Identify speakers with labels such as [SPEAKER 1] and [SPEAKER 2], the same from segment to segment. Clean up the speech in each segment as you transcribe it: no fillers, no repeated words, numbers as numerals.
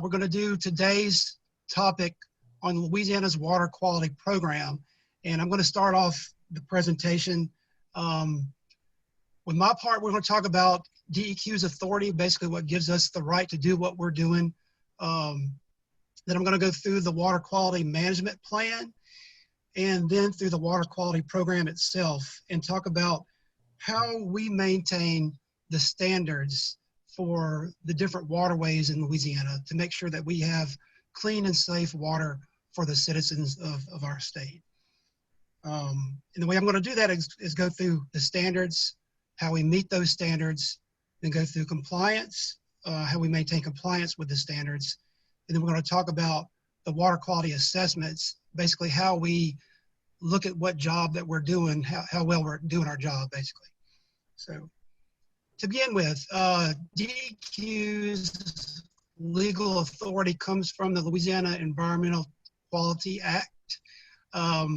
[SPEAKER 1] We're going to do today's topic on Louisiana's water quality program. And I'm going to start off the presentation. With my part, we're going to talk about DEQ's authority, basically what gives us the right to do what we're doing. Then I'm going to go through the water quality management plan, and then through the water quality program itself, and talk about how we maintain the standards for the different waterways in Louisiana to make sure that we have clean and safe water for the citizens of our state. And the way I'm going to do that is go through the standards, how we meet those standards, then go through compliance, how we maintain compliance with the standards. And then we're going to talk about the water quality assessments, basically how we look at what job that we're doing, how well we're doing our job, basically. So to begin with, DEQ's legal authority comes from the Louisiana Environmental Quality Act.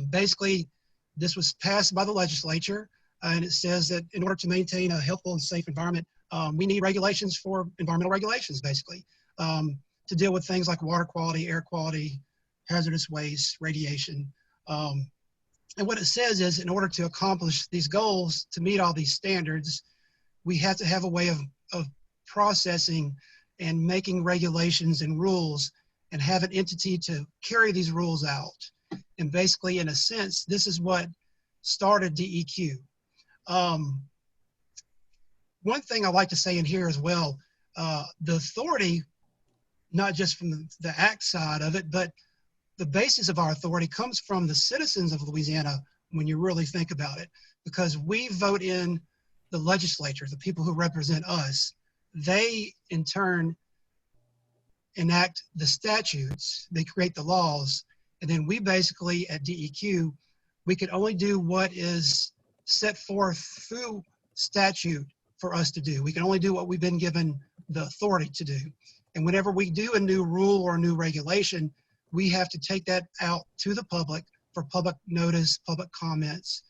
[SPEAKER 1] Basically, this was passed by the legislature, and it says that in order to maintain a healthful and safe environment, we need regulations for environmental regulations, basically, to deal with things like water quality, air quality, hazardous waste, radiation. And what it says is, in order to accomplish these goals, to meet all these standards, we have to have a way of processing and making regulations and rules and have an entity to carry these rules out. And basically, in a sense, this is what started DEQ. One thing I like to say in here as well, the authority, not just from the act side of it, but the basis of our authority comes from the citizens of Louisiana when you really think about it, because we vote in the legislature, the people who represent us. They, in turn, enact the statutes, they create the laws, and then we basically, at DEQ, we can only do what is set forth through statute for us to do. We can only do what we've been given the authority to do. And whenever we do a new rule or a new regulation, we have to take that out to the public for public notice, public comments.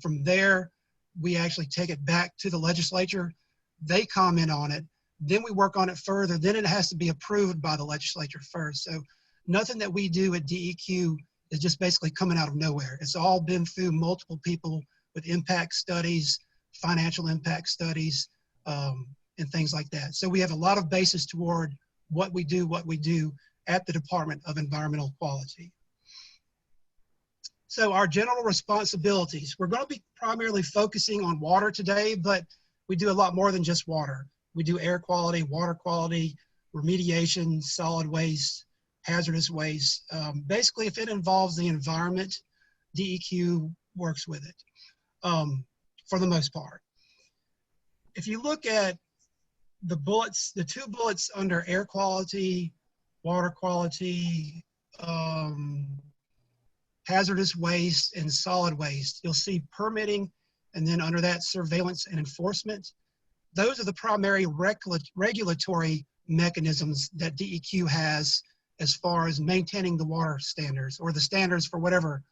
[SPEAKER 1] From there, we actually take it back to the legislature. They comment on it. Then we work on it further. Then it has to be approved by the legislature first. So nothing that we do at DEQ is just basically coming out of nowhere. It's all been through multiple people with impact studies, financial impact studies, and things like that. So we have a lot of basis toward what we do at the Department of Environmental Quality. So our general responsibilities, we're going to be primarily focusing on water today, but we do a lot more than just water. We do air quality, water quality, remediation, solid waste, hazardous waste. Basically, if it involves the environment, DEQ works with it for the most part. If you look at the bullets, the two bullets under air quality, water quality, hazardous waste, and solid waste, you'll see permitting, and then under that, surveillance and enforcement. Those are the primary regulatory mechanisms that DEQ has as far as maintaining the water standards, or the standards for whatever,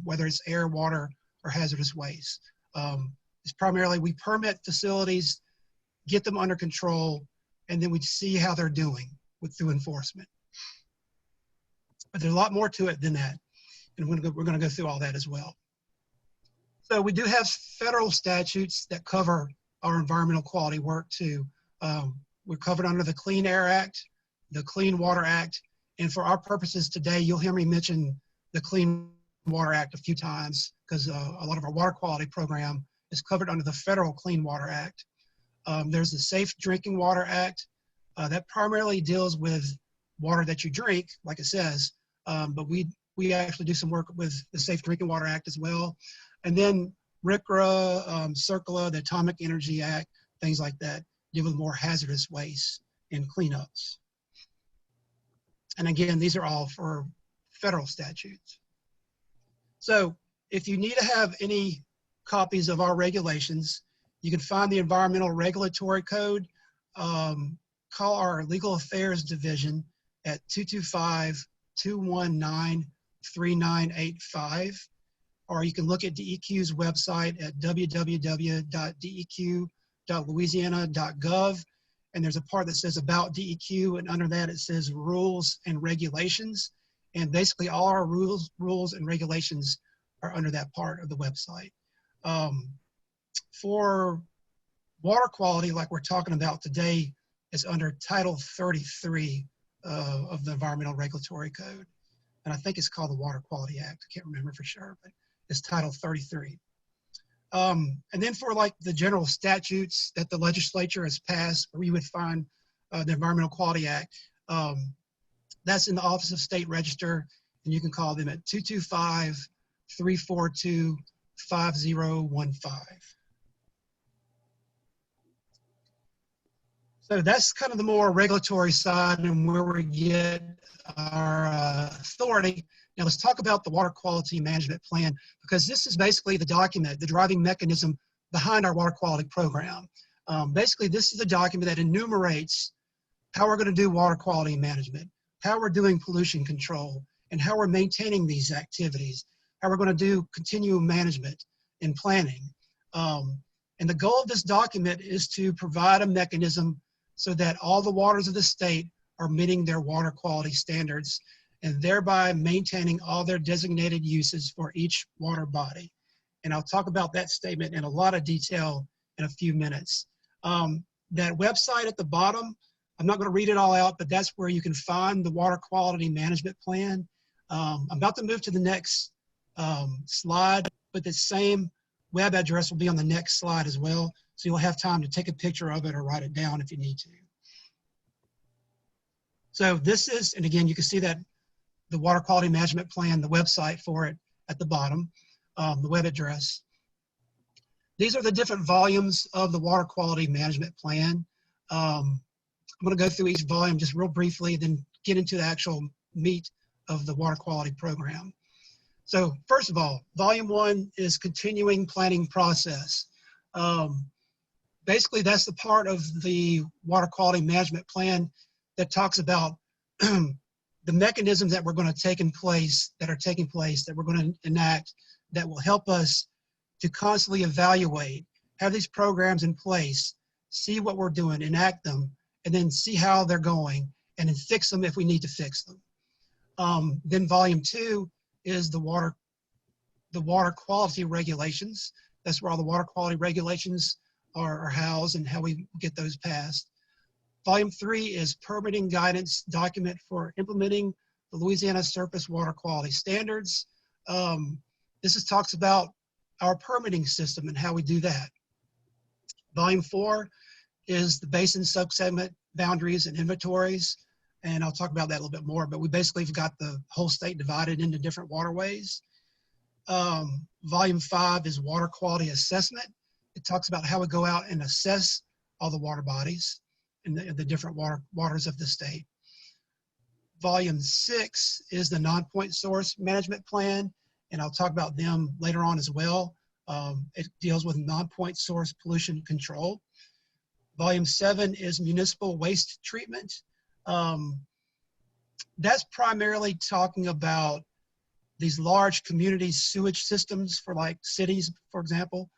[SPEAKER 1] whether it's air, water, or hazardous waste. It's primarily, we permit facilities, get them under control, and then we see how they're doing through enforcement. But there's a lot more to it than that, and we're going to go through all that as well. So we do have federal statutes that cover our environmental quality work too. We're covered under the Clean Air Act, the Clean Water Act, and for our purposes today, you'll hear me mention the Clean Water Act a few times, because a lot of our water quality program is covered under the Federal Clean Water Act. There's the Safe Drinking Water Act that primarily deals with water that you drink, like it says, but we actually do some work with the Safe Drinking Water Act as well. And then RCRA, CERCLA, the Atomic Energy Act, things like that, deal with more hazardous waste and cleanups. And again, these are all for federal statutes. So if you need to have any copies of our regulations, you can find the Environmental Regulatory Code. Call our Legal Affairs Division at 225-219-3985. Or you can look at DEQ's website at www.deq.louisiana.gov, and there's a part that says about DEQ, and under that it says rules and regulations. And basically all our rules and regulations are under that part of the website. For water quality, like we're talking about today, is under Title 33 of the Environmental Regulatory Code. And I think it's called the Water Quality Act. I can't remember for sure, but it's Title 33. And then for like the general statutes that the legislature has passed, where you would find the Environmental Quality Act, that's in the Office of State Register, and you can call them at 225-342-5015. So that's kind of the more regulatory side and where we get our authority. Now let's talk about the Water Quality Management Plan, because this is basically the document, the driving mechanism behind our water quality program. Basically, this is the document that enumerates how we're going to do water quality management, how we're doing pollution control, and how we're maintaining these activities, how we're going to do continuum management and planning. And the goal of this document is to provide a mechanism so that all the waters of the state are meeting their water quality standards, and thereby maintaining all their designated uses for each water body. And I'll talk about that statement in a lot of detail in a few minutes. That website at the bottom, I'm not going to read it all out, but that's where you can find the Water Quality Management Plan. I'm about to move to the next slide, but the same web address will be on the next slide as well. So you'll have time to take a picture of it or write it down if you need to. So this is, and again, you can see that the Water Quality Management Plan, the website for it at the bottom, the web address. These are the different volumes of the Water Quality Management Plan. I'm going to go through each volume just real briefly, then get into the actual meat of the water quality program. So first of all, volume 1 is continuing planning process. Basically, that's the part of the Water Quality Management Plan that talks about the mechanisms that we're going to take in place, that we're going to enact, that will help us to constantly evaluate, have these programs in place, see what we're doing, enact them, and then see how they're going, and then fix them if we need to fix them. Then volume 2 is the water quality regulations. That's where all the water quality regulations are housed and how we get those passed. Volume 3 is permitting guidance document for implementing the Louisiana surface water quality standards. This talks about our permitting system and how we do that. Volume 4 is the basin subsegment boundaries and inventories, and I'll talk about that a little bit more, but we basically have got the whole state divided into different waterways. Volume 5 is water quality assessment. It talks about how we go out and assess all the water bodies in the different waters of the state. Volume 6 is the Nonpoint Source Management Plan, and I'll talk about them later on as well. It deals with non-point source pollution control. Volume 7 is municipal waste treatment. That's primarily talking about these large community sewage systems for like cities, for example,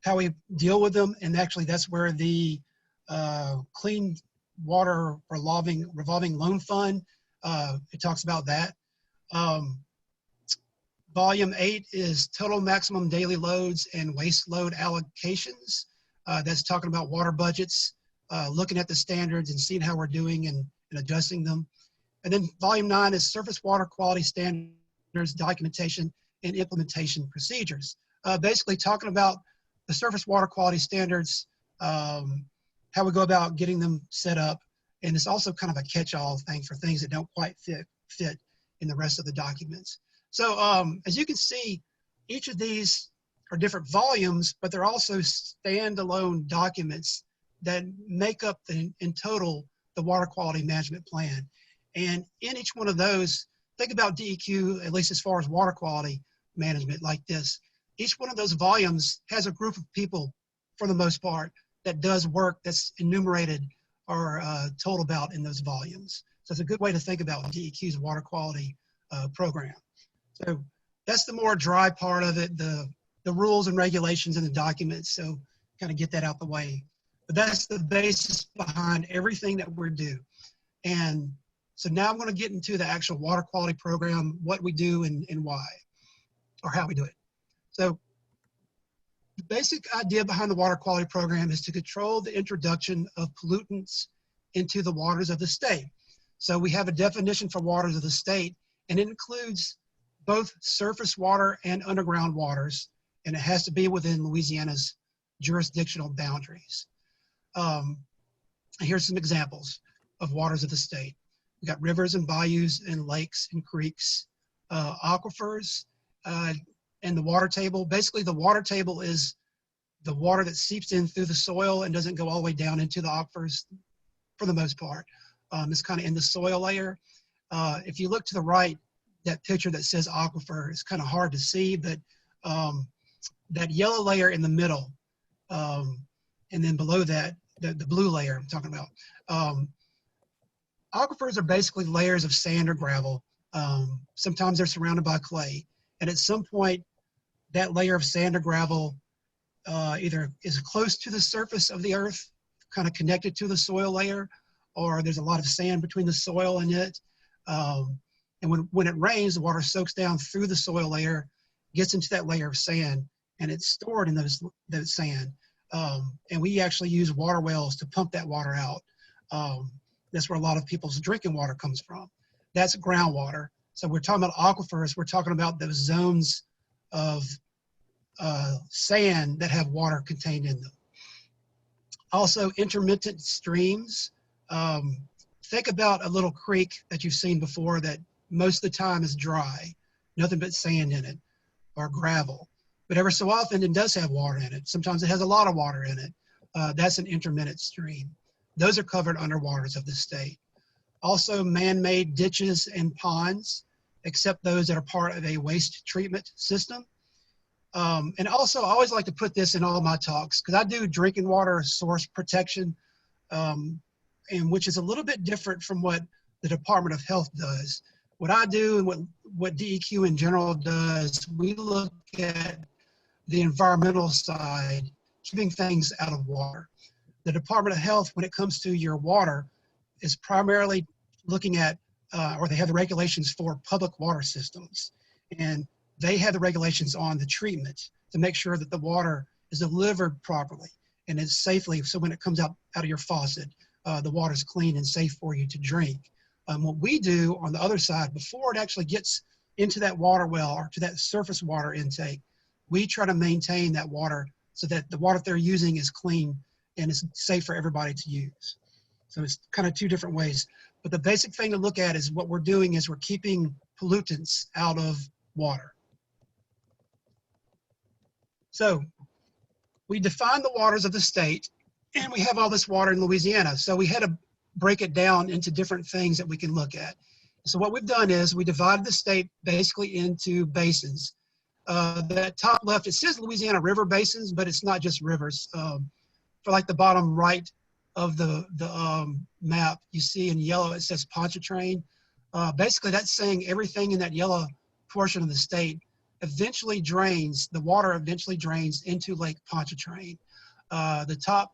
[SPEAKER 1] how we deal with them. And actually that's where the Clean Water Revolving Loan Fund, it talks about that. Volume 8 is total maximum daily loads and waste load allocations. That's talking about water budgets, looking at the standards and seeing how we're doing and adjusting them. And then volume 9 is surface water quality standards, documentation, and implementation procedures. Basically talking about the surface water quality standards, how we go about getting them set up. And it's also kind of a catch-all thing for things that don't quite fit in the rest of the documents. So as you can see, each of these are different volumes, but they're also standalone documents that make up in total the water quality management plan. And in each one of those, think about DEQ, at least as far as water quality management like this. Each one of those volumes has a group of people, for the most part, that does work that's enumerated or told about in those volumes. So it's a good way to think about DEQ's water quality program. So that's the more dry part of it, the rules and regulations in the documents. So kind of get that out the way. But that's the basis behind everything that we're doing. And so now I'm going to get into the actual water quality program, what we do and why, or how we do it. So the basic idea behind the water quality program is to control the introduction of pollutants into the waters of the state. So we have a definition for waters of the state, and it includes both surface water and underground waters, and it has to be within Louisiana's jurisdictional boundaries. Here's some examples of waters of the state. We've got rivers and bayous and lakes and creeks, aquifers, and the water table. Basically, the water table is the water that seeps in through the soil and doesn't go all the way down into the aquifers for the most part. It's kind of in the soil layer. If you look to the right, that picture that says aquifer is kind of hard to see, but that yellow layer in the middle, and then below that, the blue layer I'm talking about. Aquifers are basically layers of sand or gravel. Sometimes they're surrounded by clay. And at some point, that layer of sand or gravel either is close to the surface of the earth, kind of connected to the soil layer, or there's a lot of sand between the soil and it. And when it rains, the water soaks down through the soil layer, gets into that layer of sand, and it's stored in that sand. And we actually use water wells to pump that water out. That's where a lot of people's drinking water comes from. That's groundwater. So we're talking about aquifers, we're talking about those zones of sand that have water contained in them. Also, intermittent streams. Think about a little creek that you've seen before that most of the time is dry, nothing but sand in it, or gravel. But ever so often it does have water in it. Sometimes it has a lot of water in it. That's an intermittent stream. Those are covered under waters of the state. Also, man-made ditches and ponds, except those that are part of a waste treatment system. And also, I always like to put this in all my talks, because I do drinking water source protection, and which is a little bit different from what the Department of Health does. What I do and what DEQ in general does, we look at the environmental side, keeping things out of water. The Department of Health, when it comes to your water, is primarily looking at, or they have the regulations for public water systems. And they have the regulations on the treatment to make sure that the water is delivered properly and is safely, so when it comes out of your faucet, the water is clean and safe for you to drink. What we do on the other side, before it actually gets into that water well or to that surface water intake, we try to maintain that water so that the water they're using is clean and is safe for everybody to use. So it's kind of two different ways. But the basic thing to look at is what we're doing is we're keeping pollutants out of water. So we define the waters of the state, and we have all this water in Louisiana. So we had to break it down into different things that we can look at. So what we've done is we divided the state basically into basins. That top left, it says Louisiana river basins, but it's not just rivers. For like the bottom right of the map, you see in yellow, it says Pontchartrain. Basically, that's saying everything in that yellow portion of the state eventually drains, the water eventually drains into Lake Pontchartrain. The top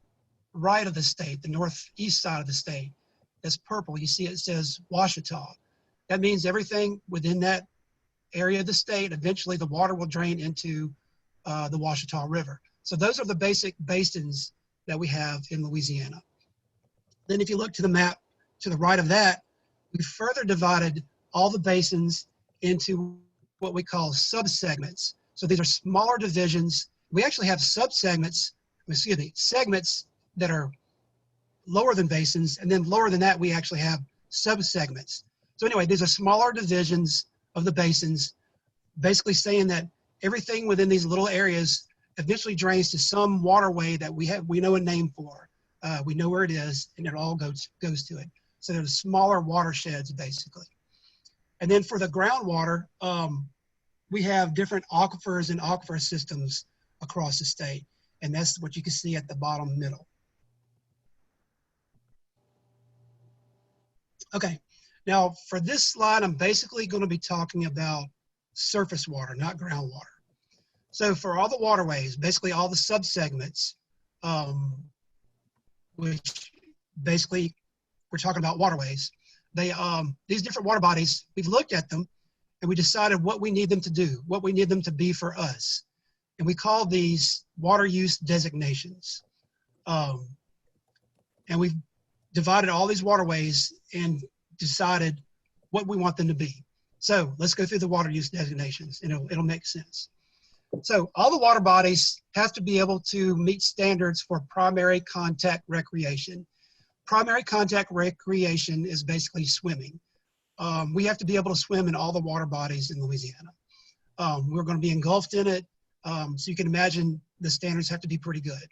[SPEAKER 1] right of the state, the northeast side of the state, that's purple. You see it says Ouachita. That means everything within that area of the state, eventually the water will drain into the Ouachita River. So those are the basic basins that we have in Louisiana. Then if you look to the map to the right of that, we further divided all the basins into what we call subsegments. So these are smaller divisions. We actually have subsegments, segments that are lower than basins, and then lower than that, we actually have subsegments. So anyway, these are smaller divisions of the basins, basically saying that everything within these little areas eventually drains to some waterway that we know a name for. We know where it is, and it all goes to it. So there's smaller watersheds, basically. And then for the groundwater, we have different aquifers and aquifer systems across the state. And that's what you can see at the bottom middle. Okay, now for this slide, I'm basically going to be talking about surface water, not groundwater. So for all the waterways, basically all the subsegments, which basically we're talking about waterways. These different water bodies, we've looked at them and we decided what we need them to do, what we need them to be for us. And we call these water use designations. And we've divided all these waterways and decided what we want them to be. So let's go through the water use designations and it'll make sense. So all the water bodies have to be able to meet standards for primary contact recreation. Primary contact recreation is basically swimming. We have to be able to swim in all the water bodies in Louisiana. We're going to be engulfed in it, so you can imagine the standards have to be pretty good.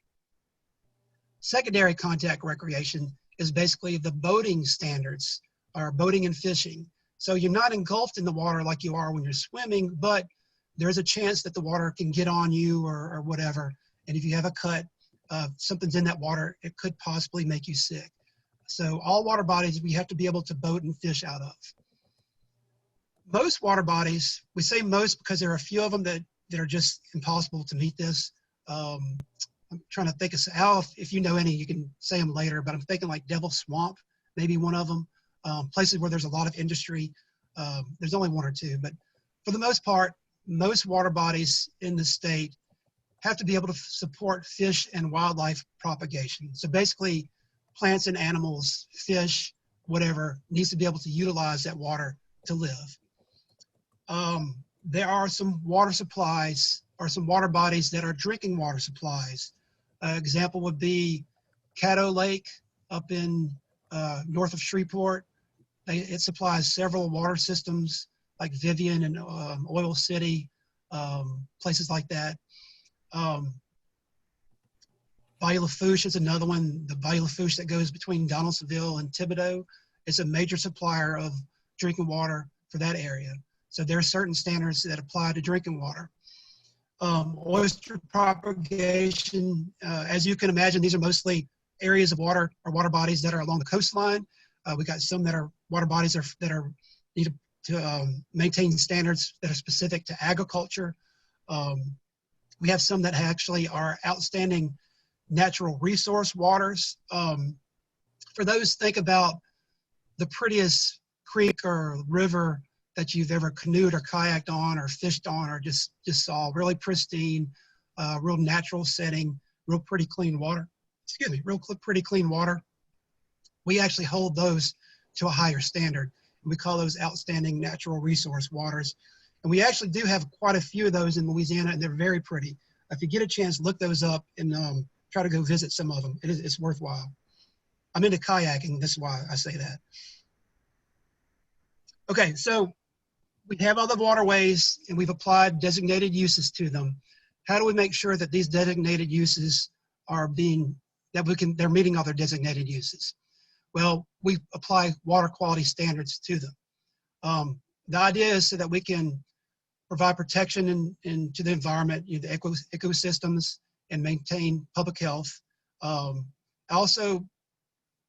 [SPEAKER 1] Secondary contact recreation is basically the boating standards, or boating and fishing. So you're not engulfed in the water like you are when you're swimming, but there's a chance that the water can get on you or whatever. And if you have a cut, something's in that water, it could possibly make you sick. So all water bodies we have to be able to boat and fish out of. Most water bodies, we say most because there are a few of them that are just impossible to meet this. I'm trying to think of, Al, if you know any, you can say them later, but I'm thinking like Devil's Swamp, maybe one of them. Places where there's a lot of industry, there's only one or two, but for the most part, most water bodies in the state have to be able to support fish and wildlife propagation. So basically, plants and animals, fish, whatever, needs to be able to utilize that water to live. There are some water supplies or some water bodies that are drinking water supplies. Example would be Caddo Lake up in north of Shreveport. It supplies several water systems like Vivian and Oil City, places like that. Bayou Lafourche is another one. The Bayou Lafourche that goes between Donaldsonville and Thibodaux is a major supplier of drinking water for that area. So there are certain standards that apply to drinking water. Oyster propagation, as you can imagine, these are mostly areas of water or water bodies that are along the coastline. We got some that are water bodies that need to maintain standards that are specific to agriculture. We have some that actually are outstanding natural resource waters. For those, think about the prettiest creek or river that you've ever canoed or kayaked on or fished on or just saw. Really pristine, real natural setting, real pretty clean water. Excuse me, real pretty clean water. We actually hold those to a higher standard. And we call those outstanding natural resource waters. And we actually do have quite a few of those in Louisiana, and they're very pretty. If you get a chance, look those up and try to go visit some of them. It's worthwhile. I'm into kayaking, that's why I say that. Okay, so we have all the waterways and we've applied designated uses to them. How do we make sure that these designated uses are they're meeting all their designated uses? Well, we apply water quality standards to them. The idea is so that we can provide protection to the environment, the ecosystems, and maintain public health. Also,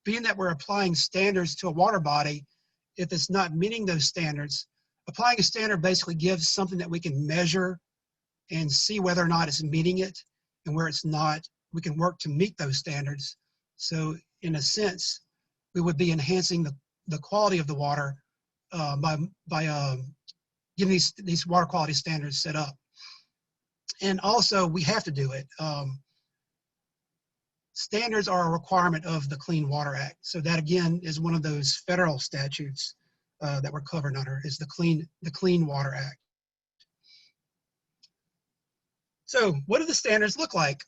[SPEAKER 1] being that we're applying standards to a water body, if it's not meeting those standards, applying a standard basically gives something that we can measure and see whether or not it's meeting it, and where it's not, we can work to meet those standards. So in a sense, we would be enhancing the quality of the water by getting these water quality standards set up. And also, we have to do it. Standards are a requirement of the Clean Water Act. So that, again, is one of those federal statutes that we're covered under, is the Clean Water Act. So what do the standards look like?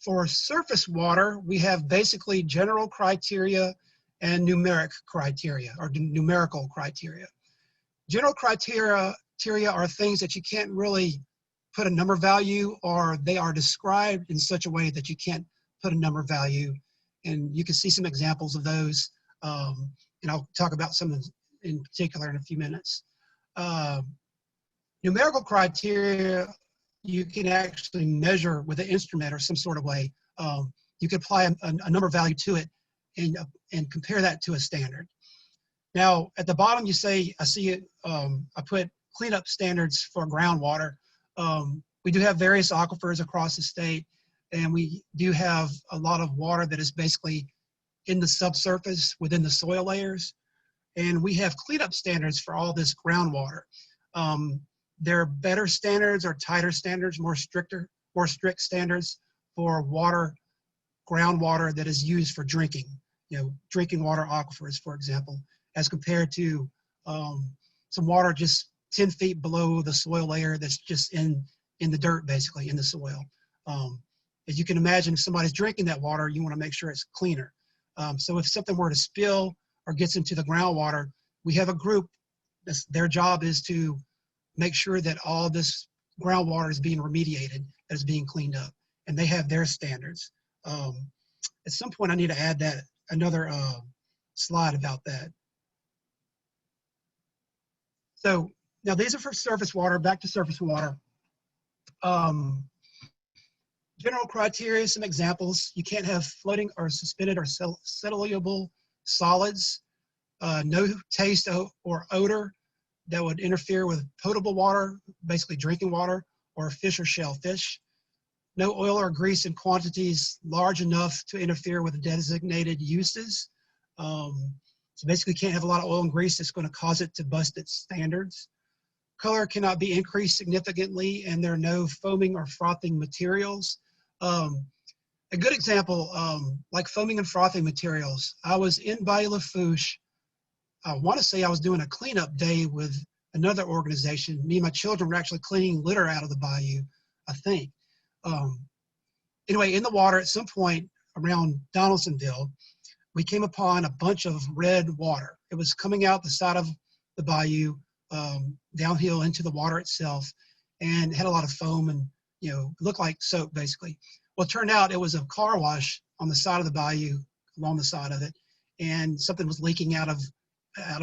[SPEAKER 1] For surface water, we have basically general criteria and numeric criteria, or numerical criteria. General criteria are things that you can't really put a number value, or they are described in such a way that you can't put a number value. And you can see some examples of those. And I'll talk about some in particular in a few minutes. Numerical criteria, you can actually measure with an instrument or some sort of way. You can apply a number value to it and compare that to a standard. Now, at the bottom, you say, I see it, I put cleanup standards for groundwater. We do have various aquifers across the state. and we do have a lot of water that is basically in the subsurface within the soil layers. And we have cleanup standards for all this groundwater. There are better standards or tighter standards, more strict standards for water, groundwater that is used for drinking, drinking water aquifers, for example, as compared to some water just 10 feet below the soil layer that's just in the dirt, basically, in the soil. As you can imagine, if somebody's drinking that water, you want to make sure it's cleaner. So if something were to spill or gets into the groundwater, we have a group, their job is to make sure that all this groundwater is being remediated, that is being cleaned up, and they have their standards. At some point, I need to add that, another slide about that. So now these are for surface water, back to surface water. General criteria, some examples. You can't have floating or suspended or soluble solids, no taste or odor that would interfere with potable water, basically drinking water, or fish or shellfish. No oil or grease in quantities large enough to interfere with designated uses. So basically can't have a lot of oil and grease that's going to cause it to bust its standards. Color cannot be increased significantly, and there are no foaming or frothing materials. A good example, like foaming and frothing materials. I was in Bayou Lafourche. I want to say I was doing a cleanup day with another organization. Me and my children were actually cleaning litter out of the bayou, I think. Anyway, in the water at some point around Donaldsonville, we came upon a bunch of red water. It was coming out the side of the bayou, downhill into the water itself, and had a lot of foam and, looked like soap basically. Well, it turned out it was a car wash on the side of the bayou, along the side of it, and something was leaking out of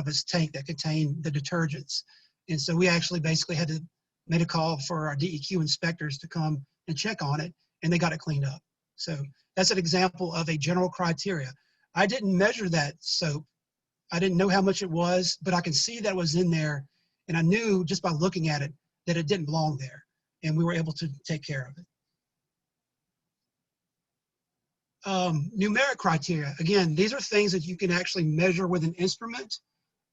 [SPEAKER 1] its tank that contained the detergents. And so we actually basically had to make a call for our DEQ inspectors to come and check on it, and they got it cleaned up. So that's an example of a general criteria. I didn't measure that soap. I didn't know how much it was, but I can see that it was in there, and I knew just by looking at it that it didn't belong there, and we were able to take care of it. Numeric criteria. Again, these are things that you can actually measure with an instrument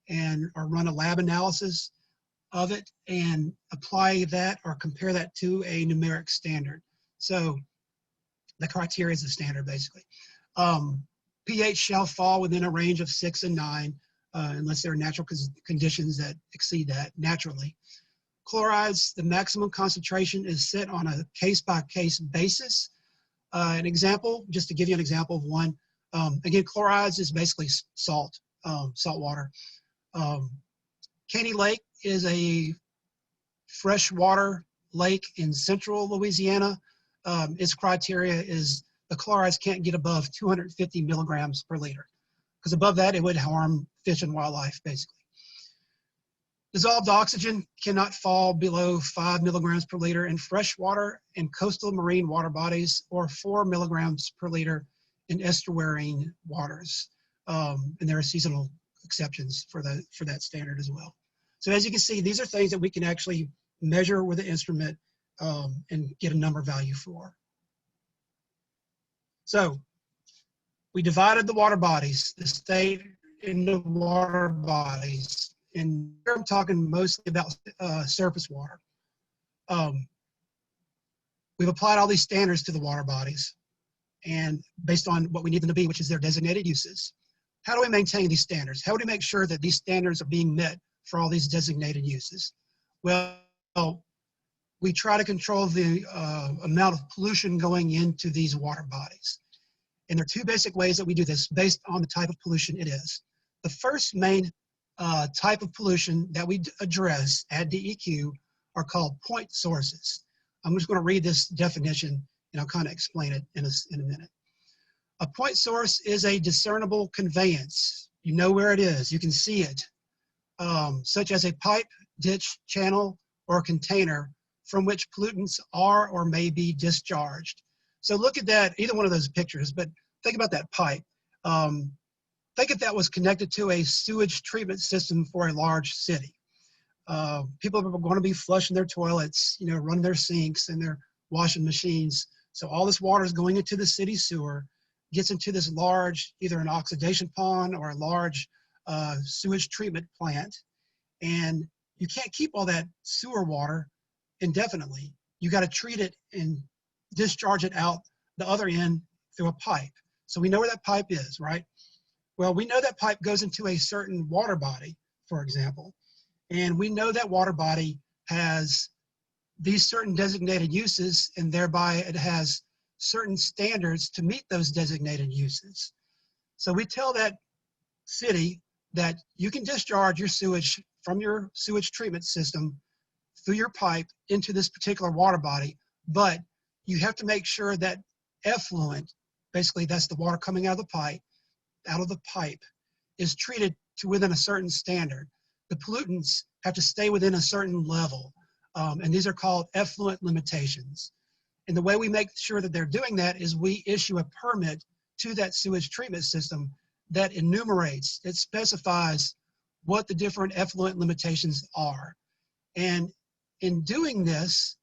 [SPEAKER 1] or run a lab analysis of it and apply that or compare that to a numeric standard. So the criteria is the standard, basically. pH shall fall within a range of 6 and 9 unless there are natural conditions that exceed that naturally. Chlorides, the maximum concentration is set on a case-by-case basis. An example, just to give you an example of one, again, chlorides is basically salt water. Caney Lake is a freshwater lake in central Louisiana. Its criteria is the chlorides can't get above 250 milligrams per liter, because above that it would harm fish and wildlife, basically. Dissolved oxygen cannot fall below 5 milligrams per liter in freshwater and coastal marine water bodies, or 4 milligrams per liter in estuarine waters. And there are seasonal exceptions for that standard as well. So as you can see, these are things that we can actually measure with an instrument and get a number value for. So we divided the water bodies, the state into water bodies. And here I'm talking mostly about surface water. We've applied all these standards to the water bodies, and based on what we need them to be, which is their designated uses. How do we maintain these standards? How do we make sure that these standards are being met for all these designated uses? Well, we try to control the amount of pollution going into these water bodies. And there are two basic ways that we do this based on the type of pollution it is. The first main type of pollution that we address at DEQ are called point sources. I'm just going to read this definition and I'll kind of explain it in a minute. A point source is a discernible conveyance. You know where it is, you can see it, such as a pipe, ditch, channel, or container from which pollutants are or may be discharged. So look at that, either one of those pictures, but think about that pipe. Think if that was connected to a sewage treatment system for a large city. People are going to be flushing their toilets, running their sinks and their washing machines So all this water is going into the city sewer, gets into this large, either an oxidation pond or a large sewage treatment plant. And you can't keep all that sewer water indefinitely. You got to treat it and discharge it out the other end through a pipe. So we know where that pipe is, right? Well, we know that pipe goes into a certain water body, for example, and we know that water body has these certain designated uses, and thereby it has certain standards to meet those designated uses. So we tell that city that you can discharge your sewage from your sewage treatment system through your pipe into this particular water body, but you have to make sure that effluent, basically that's the water coming out of the pipe, is treated to within a certain standard. The pollutants have to stay within a certain level, and these are called effluent limitations. And the way we make sure that they're doing that is we issue a permit to that sewage treatment system that enumerates, it specifies what the different effluent limitations are. And in doing this,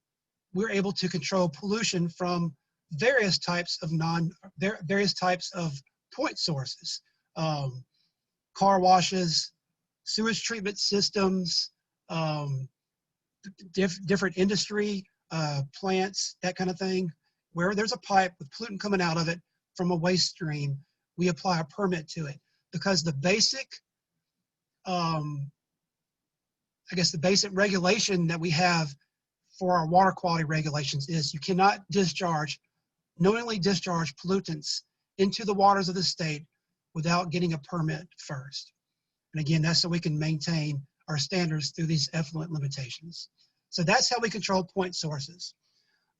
[SPEAKER 1] we're able to control pollution from various types of point sources, car washes, sewage treatment systems, different industry, plants, that kind of thing. Where there's a pipe with pollutant coming out of it from a waste stream, we apply a permit to it, because the basic, I guess the basic regulation that we have for our water quality regulations is you cannot knowingly discharge pollutants into the waters of the state without getting a permit first. And again, that's so we can maintain our standards through these effluent limitations. So that's how we control point sources.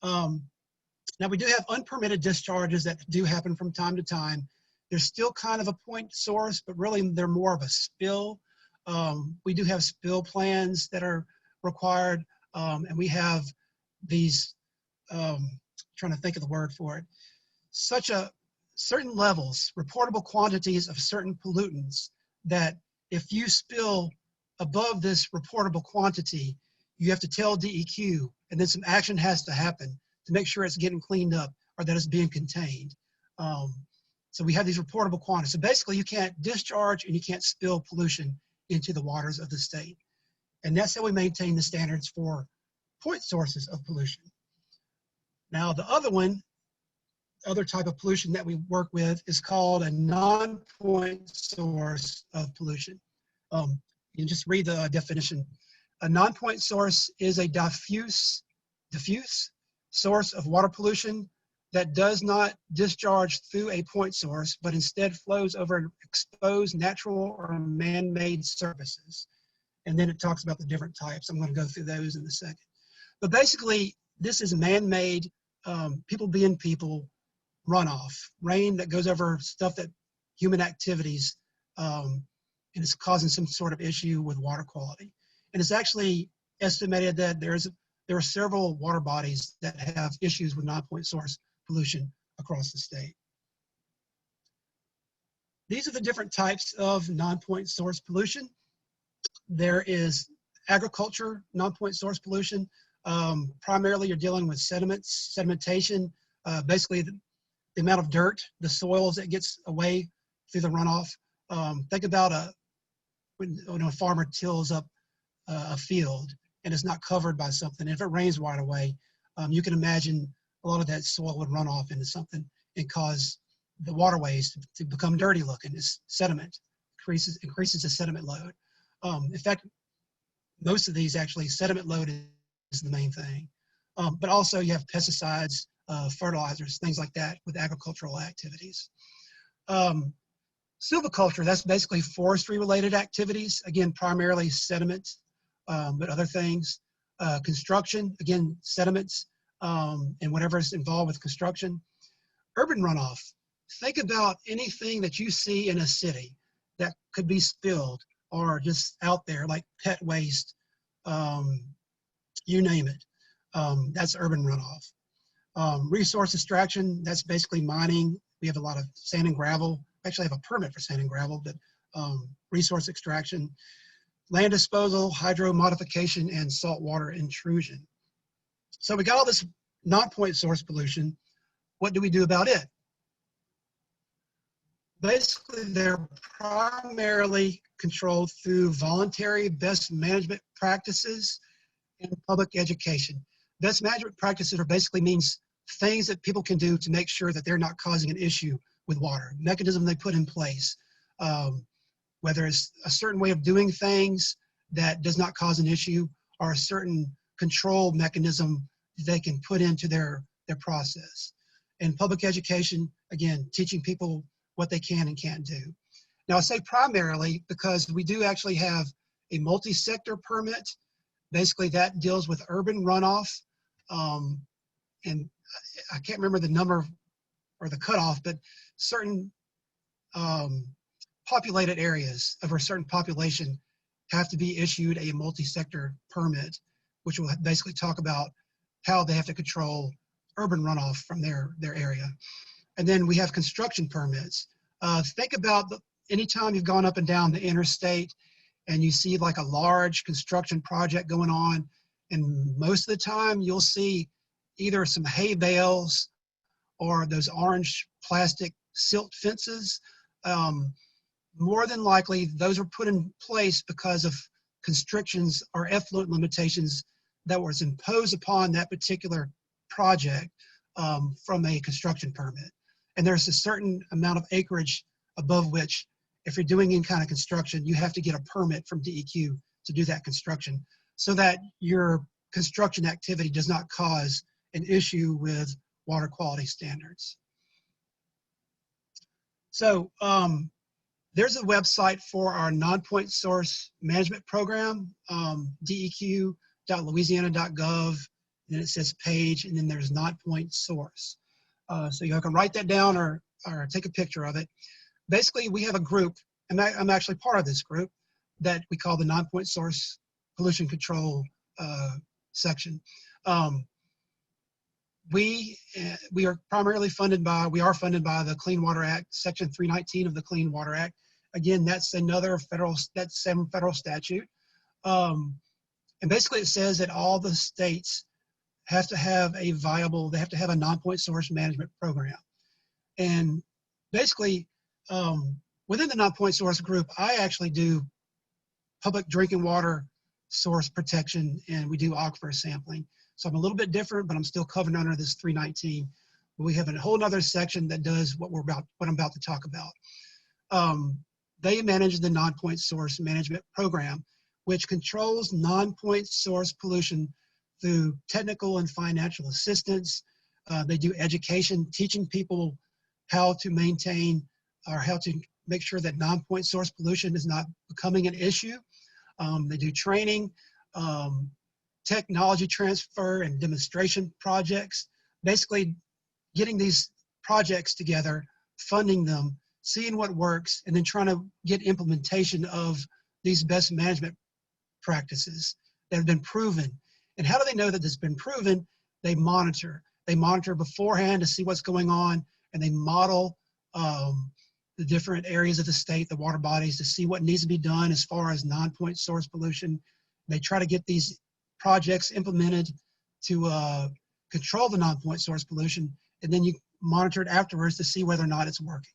[SPEAKER 1] Now we do have unpermitted discharges that do happen from time to time. They're still kind of a point source, but really they're more of a spill. We do have spill plans that are required, and we have these, trying to think of the word for it, certain levels, reportable quantities of certain pollutants that if you spill above this reportable quantity, you have to tell DEQ, and then some action has to happen to make sure it's getting cleaned up or that it's being contained. So we have these reportable quantities. So basically you can't discharge and you can't spill pollution into the waters of the state. And that's how we maintain the standards for point sources of pollution. Now the other type of pollution that we work with is called a non-point source of pollution. You can just read the definition. A non-point source is a diffuse source of water pollution that does not discharge through a point source, but instead flows over exposed natural or man-made surfaces. And then it talks about the different types. I'm going to go through those in a second. But basically, this is man-made, people being people, runoff, rain that goes over stuff that human activities, and it's causing some sort of issue with water quality. And it's actually estimated that there are several water bodies that have issues with non-point source pollution across the state. These are the different types of non-point source pollution. There is agriculture non-point source pollution. Primarily you're dealing with sediments, sedimentation, basically the amount of dirt, the soils that gets away through the runoff. Think about when a farmer tills up a field and it's not covered by something. If it rains right away, you can imagine a lot of that soil would run off into something and cause the waterways to become dirty looking. It's sediment, increases the sediment load. In fact, most of these actually, sediment load is the main thing. But also you have pesticides, fertilizers, things like that with agricultural activities. Silviculture, that's basically forestry related activities. Again, primarily sediments, but other things. Construction, again, sediments, and whatever is involved with construction. Urban runoff, think about anything that you see in a city that could be spilled or just out there, like pet waste, you name it. That's urban runoff. Resource extraction, that's basically mining. We have a lot of sand and gravel. Actually, I have a permit for sand and gravel, but resource extraction. Land disposal, hydro modification, and saltwater intrusion. So we got all this non-point source pollution. what do we do about it? Basically, they're primarily controlled through voluntary best management practices and public education. Best management practices are basically means things that people can do to make sure that they're not causing an issue with water, mechanism they put in place, whether it's a certain way of doing things that does not cause an issue or a certain control mechanism they can put into their process. And public education, again, teaching people what they can and can't do. Now I say primarily because we do actually have a multi-sector permit. Basically that deals with urban runoff. And I can't remember the number or the cutoff, but certain populated areas of a certain population have to be issued a multi-sector permit, which will basically talk about how they have to control urban runoff from their area. And then we have construction permits. Think about anytime you've gone up and down the interstate and you see like a large construction project going on, and most of the time you'll see either some hay bales or those orange plastic silt fences. More than likely, those were put in place because of constrictions or effluent limitations that was imposed upon that particular project from a construction permit. And there's a certain amount of acreage above which, if you're doing any kind of construction, you have to get a permit from DEQ to do that construction so that your construction activity does not cause an issue with water quality standards. So there's a website for our Nonpoint Source Management Program, DEQ.louisiana.gov, and it says page, and then there's Nonpoint Source. So you can write that down or take a picture of it. Basically, we have a group, and I'm actually part of this group, that we call the Nonpoint Source Pollution Control Section. We are primarily funded by the Clean Water Act, Section 319 of the Clean Water Act. Again, that's another federal statute. And basically it says that all the states have to have a non-point source management program. And basically, within the non-point source group, I actually do public drinking water source protection, and we do aquifer sampling. So I'm a little bit different, but I'm still covered under this 319. We have a whole nother section that does what I'm about to talk about. They manage the non-point source management program, which controls non-point source pollution through technical and financial assistance. They do education, teaching people how to maintain or how to make sure that non-point source pollution is not becoming an issue. They do training, technology transfer and demonstration projects, basically getting these projects together, funding them, seeing what works, and then trying to get implementation of these best management practices that have been proven. And how do they know that it's been proven? They monitor. They monitor beforehand to see what's going on, and they model the different areas of the state, the water bodies, to see what needs to be done as far as non-point source pollution. They try to get these projects implemented to control the non-point source pollution, and then you monitor it afterwards to see whether or not it's working.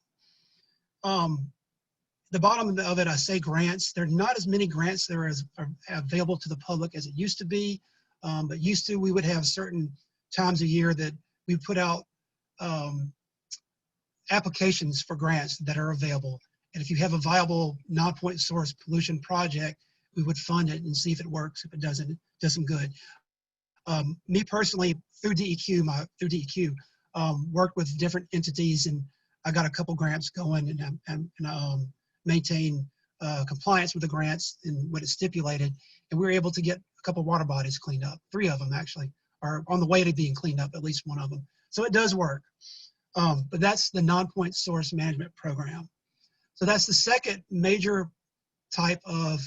[SPEAKER 1] The bottom of it, I say grants. There are not as many grants that are available to the public as it used to be, but used to we would have certain times a year that we put out applications for grants that are available. And if you have a viable non-point source pollution project, we would fund it and see if it works. If it doesn't, it does some good. Me personally, through DEQ, worked with different entities, and I got a couple grants going, and maintain compliance with the grants and what it stipulated. And we were able to get a couple water bodies cleaned up. 3 of them actually are on the way to being cleaned up, at least 1 of them. So it does work. But that's the non-point source management program. So that's the second major type of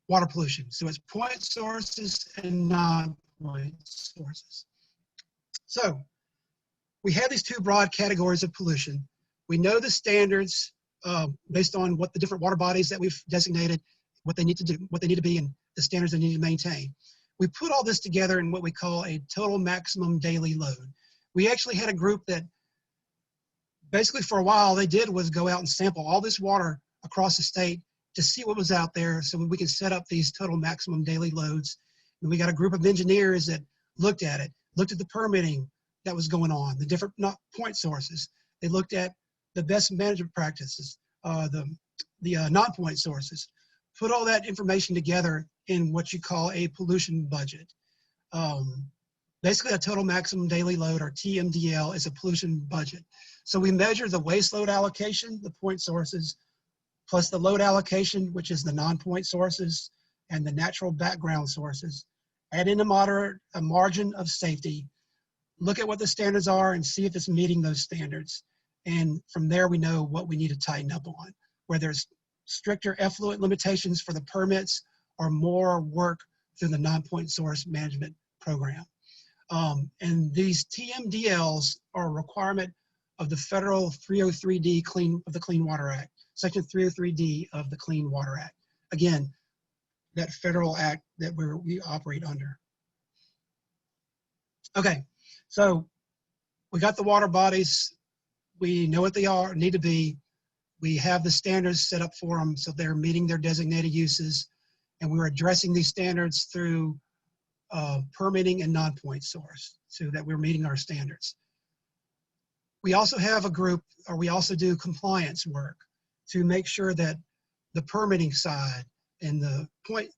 [SPEAKER 1] water pollution. So it's point sources and non-point sources. So we have these 2 broad categories of pollution. We know the standards based on what the different water bodies that we've designated, what they need to do, what they need to be, and the standards they need to maintain. We put all this together in what we call a total maximum daily load. We actually had a group that basically for a while all they did was go out and sample all this water across the state to see what was out there so we could set up these total maximum daily loads. And we got a group of engineers that looked at it, looked at the permitting that was going on, the different point sources. They looked at the best management practices, the non-point sources, put all that information together in what you call a pollution budget. Basically, a total maximum daily load, or TMDL, is a pollution budget. So we measure the waste load allocation, the point sources, plus the load allocation, which is the non-point sources, and the natural background sources. Add in a margin of safety, look at what the standards are and see if it's meeting those standards. And from there, we know what we need to tighten up on, whether it's stricter effluent limitations for the permits or more work through the non-point source management program. And these TMDLs are a requirement of the federal 303D of the Clean Water Act, Section 303D of the Clean Water Act. Again, that federal act that we operate under. Okay, so we got the water bodies. We know what they are, need to be. We have the standards set up for them so they're meeting their designated uses. And we're addressing these standards through permitting and non-point source so that we're meeting our standards. We also have a group, or we also do compliance work to make sure that the permitting side and the point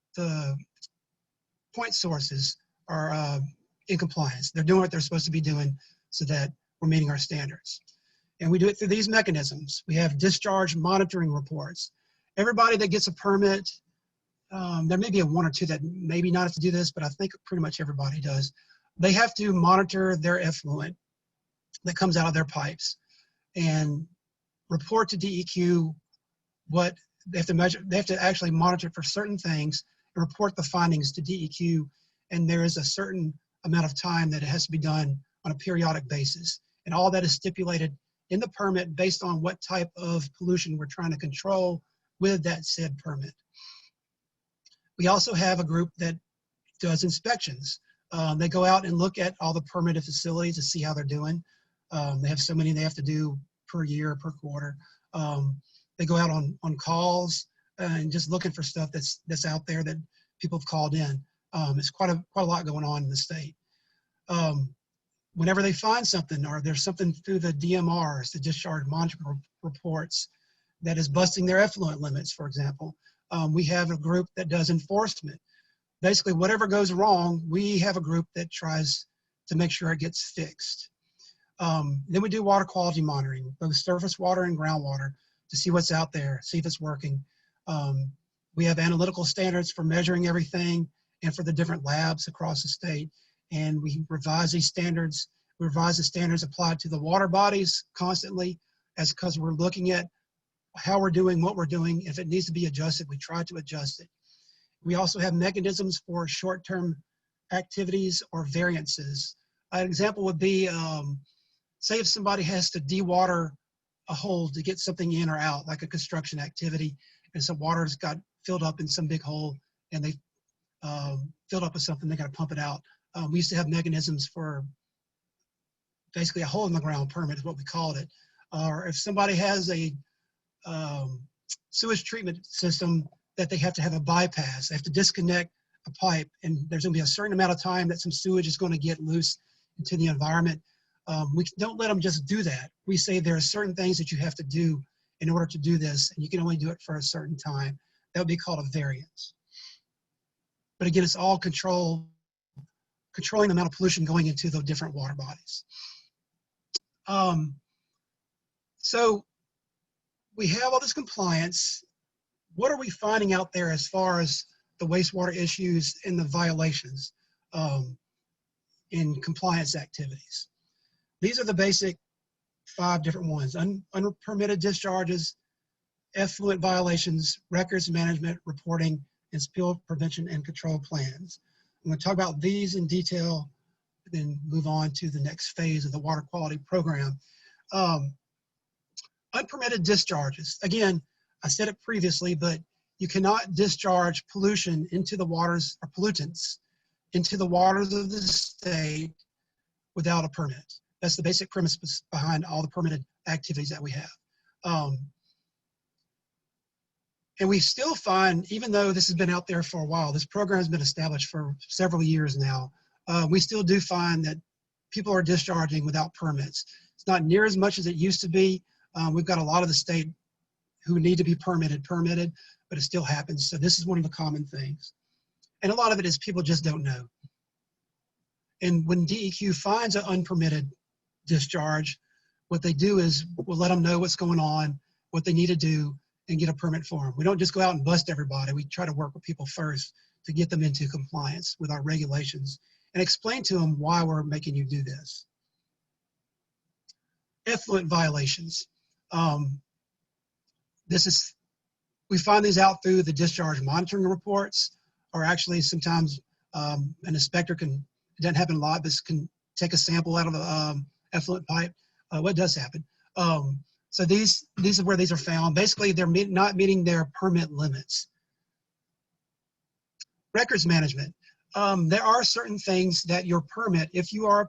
[SPEAKER 1] sources are in compliance. They're doing what they're supposed to be doing so that we're meeting our standards. And we do it through these mechanisms. We have discharge monitoring reports. Everybody that gets a permit, there may be a one or two that maybe not have to do this, but I think pretty much everybody does. They have to monitor their effluent that comes out of their pipes and report to DEQ what they have to measure. They have to actually monitor for certain things and report the findings to DEQ. And there is a certain amount of time that it has to be done on a periodic basis. And all that is stipulated in the permit based on what type of pollution we're trying to control with that said permit. We also have a group that does inspections. They go out and look at all the permitted facilities to see how they're doing. They have so many they have to do per year, per quarter. They go out on calls and just looking for stuff that's out there that people have called in. It's quite a lot going on in the state. Whenever they find something, or there's something through the DMRs, the discharge monitoring reports, that is busting their effluent limits, for example, we have a group that does enforcement. Basically, whatever goes wrong, we have a group that tries to make sure it gets fixed. Then we do water quality monitoring, both surface water and groundwater, to see what's out there, see if it's working. We have analytical standards for measuring everything and for the different labs across the state. And we revise these standards. We revise the standards applied to the water bodies constantly, because we're looking at how we're doing, what we're doing. If it needs to be adjusted, we try to adjust it. We also have mechanisms for short-term activities or variances. An example would be, say if somebody has to dewater a hole to get something in or out, like a construction activity, and some water's got filled up in some big hole, and they filled up with something, they got to pump it out. We used to have mechanisms for basically a hole in the ground permit is what we called it. Or if somebody has a sewage treatment system that they have to have a bypass, they have to disconnect a pipe, and there's going to be a certain amount of time that some sewage is going to get loose into the environment. We don't let them just do that. We say there are certain things that you have to do in order to do this, and you can only do it for a certain time. That would be called a variance. But again, it's all controlling the amount of pollution going into the different water bodies. So we have all this compliance. What are we finding out there as far as the wastewater issues and the violations in compliance activities? These are the basic 5 different ones: unpermitted discharges, effluent violations, records management, reporting, and spill prevention and control plans. I'm going to talk about these in detail, then move on to the next phase of the water quality program. Unpermitted discharges. Again, I said it previously, but you cannot discharge pollution into the waters, or pollutants into the waters of the state without a permit. That's the basic premise behind all the permitted activities that we have. And we still find, even though this has been out there for a while, this program has been established for several years now, we still do find that people are discharging without permits. It's not near as much as it used to be. We've got a lot of the state who need to be permitted, but it still happens. So this is one of the common things. And a lot of it is people just don't know. And when DEQ finds an unpermitted discharge, what they do is we'll let them know what's going on, what they need to do, and get a permit for them. We don't just go out and bust everybody. We try to work with people first to get them into compliance with our regulations and explain to them why we're making you do this. Effluent violations. We find these out through the discharge monitoring reports, or actually sometimes an inspector can, it doesn't happen a lot, but can take a sample out of the effluent pipe. What does happen? So these are where these are found. Basically, they're not meeting their permit limits. Records management. There are certain things that your permit, if you are a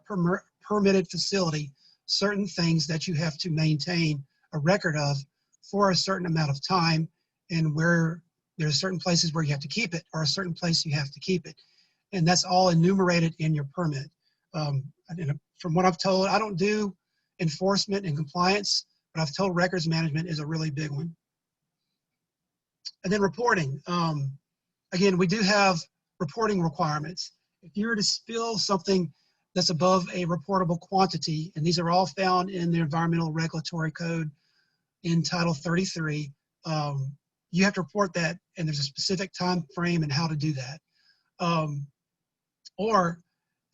[SPEAKER 1] permitted facility, certain things that you have to maintain a record of for a certain amount of time, and where there's certain places where you have to keep it, or a certain place you have to keep it. And that's all enumerated in your permit. From what I've told, I don't do enforcement and compliance, but I've told records management is a really big one. And then reporting. Again, we do have reporting requirements. If you were to spill something that's above a reportable quantity, and these are all found in the Environmental Regulatory Code in Title 33, you have to report that, and there's a specific time frame and how to do that. Or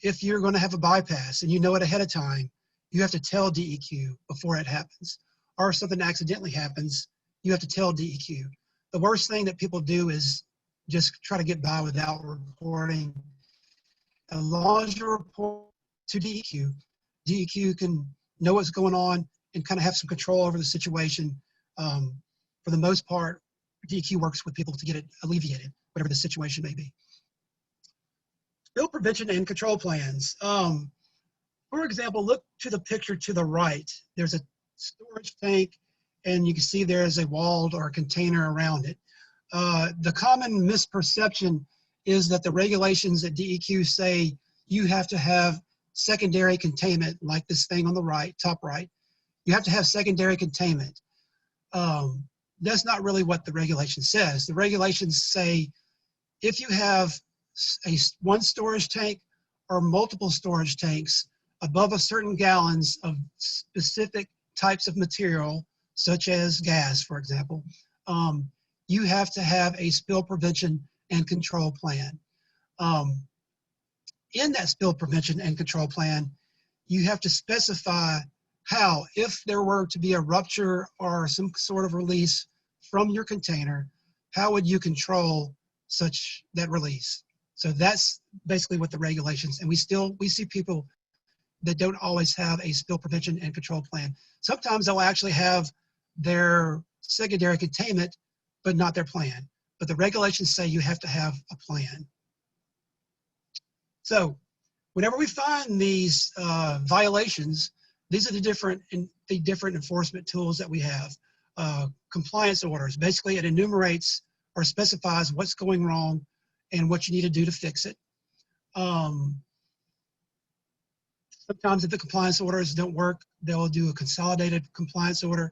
[SPEAKER 1] if you're going to have a bypass and you know it ahead of time, you have to tell DEQ before it happens. Or if something accidentally happens, you have to tell DEQ. The worst thing that people do is just try to get by without reporting. As long as you report to DEQ, DEQ can know what's going on and kind of have some control over the situation. For the most part, DEQ works with people to get it alleviated, whatever the situation may be. Spill prevention and control plans. For example, look to the picture to the right. There's a storage tank, and you can see there's a walled or a container around it. The common misperception is that the regulations at DEQ say you have to have secondary containment, like this thing on the right, top right. You have to have secondary containment. That's not really what the regulation says. The regulations say if you have one storage tank or multiple storage tanks above a certain gallons of specific types of material, such as gas, for example, you have to have a spill prevention and control plan. In that spill prevention and control plan, you have to specify how, if there were to be a rupture or some sort of release from your container, how would you control that release? So that's basically what the regulations, and we see people that don't always have a spill prevention and control plan. Sometimes they'll actually have their secondary containment, but not their plan. But the regulations say you have to have a plan. So whenever we find these violations, these are the different enforcement tools that we have. Compliance orders. Basically, it enumerates or specifies what's going wrong and what you need to do to fix it. Sometimes if the compliance orders don't work, they'll do a consolidated compliance order.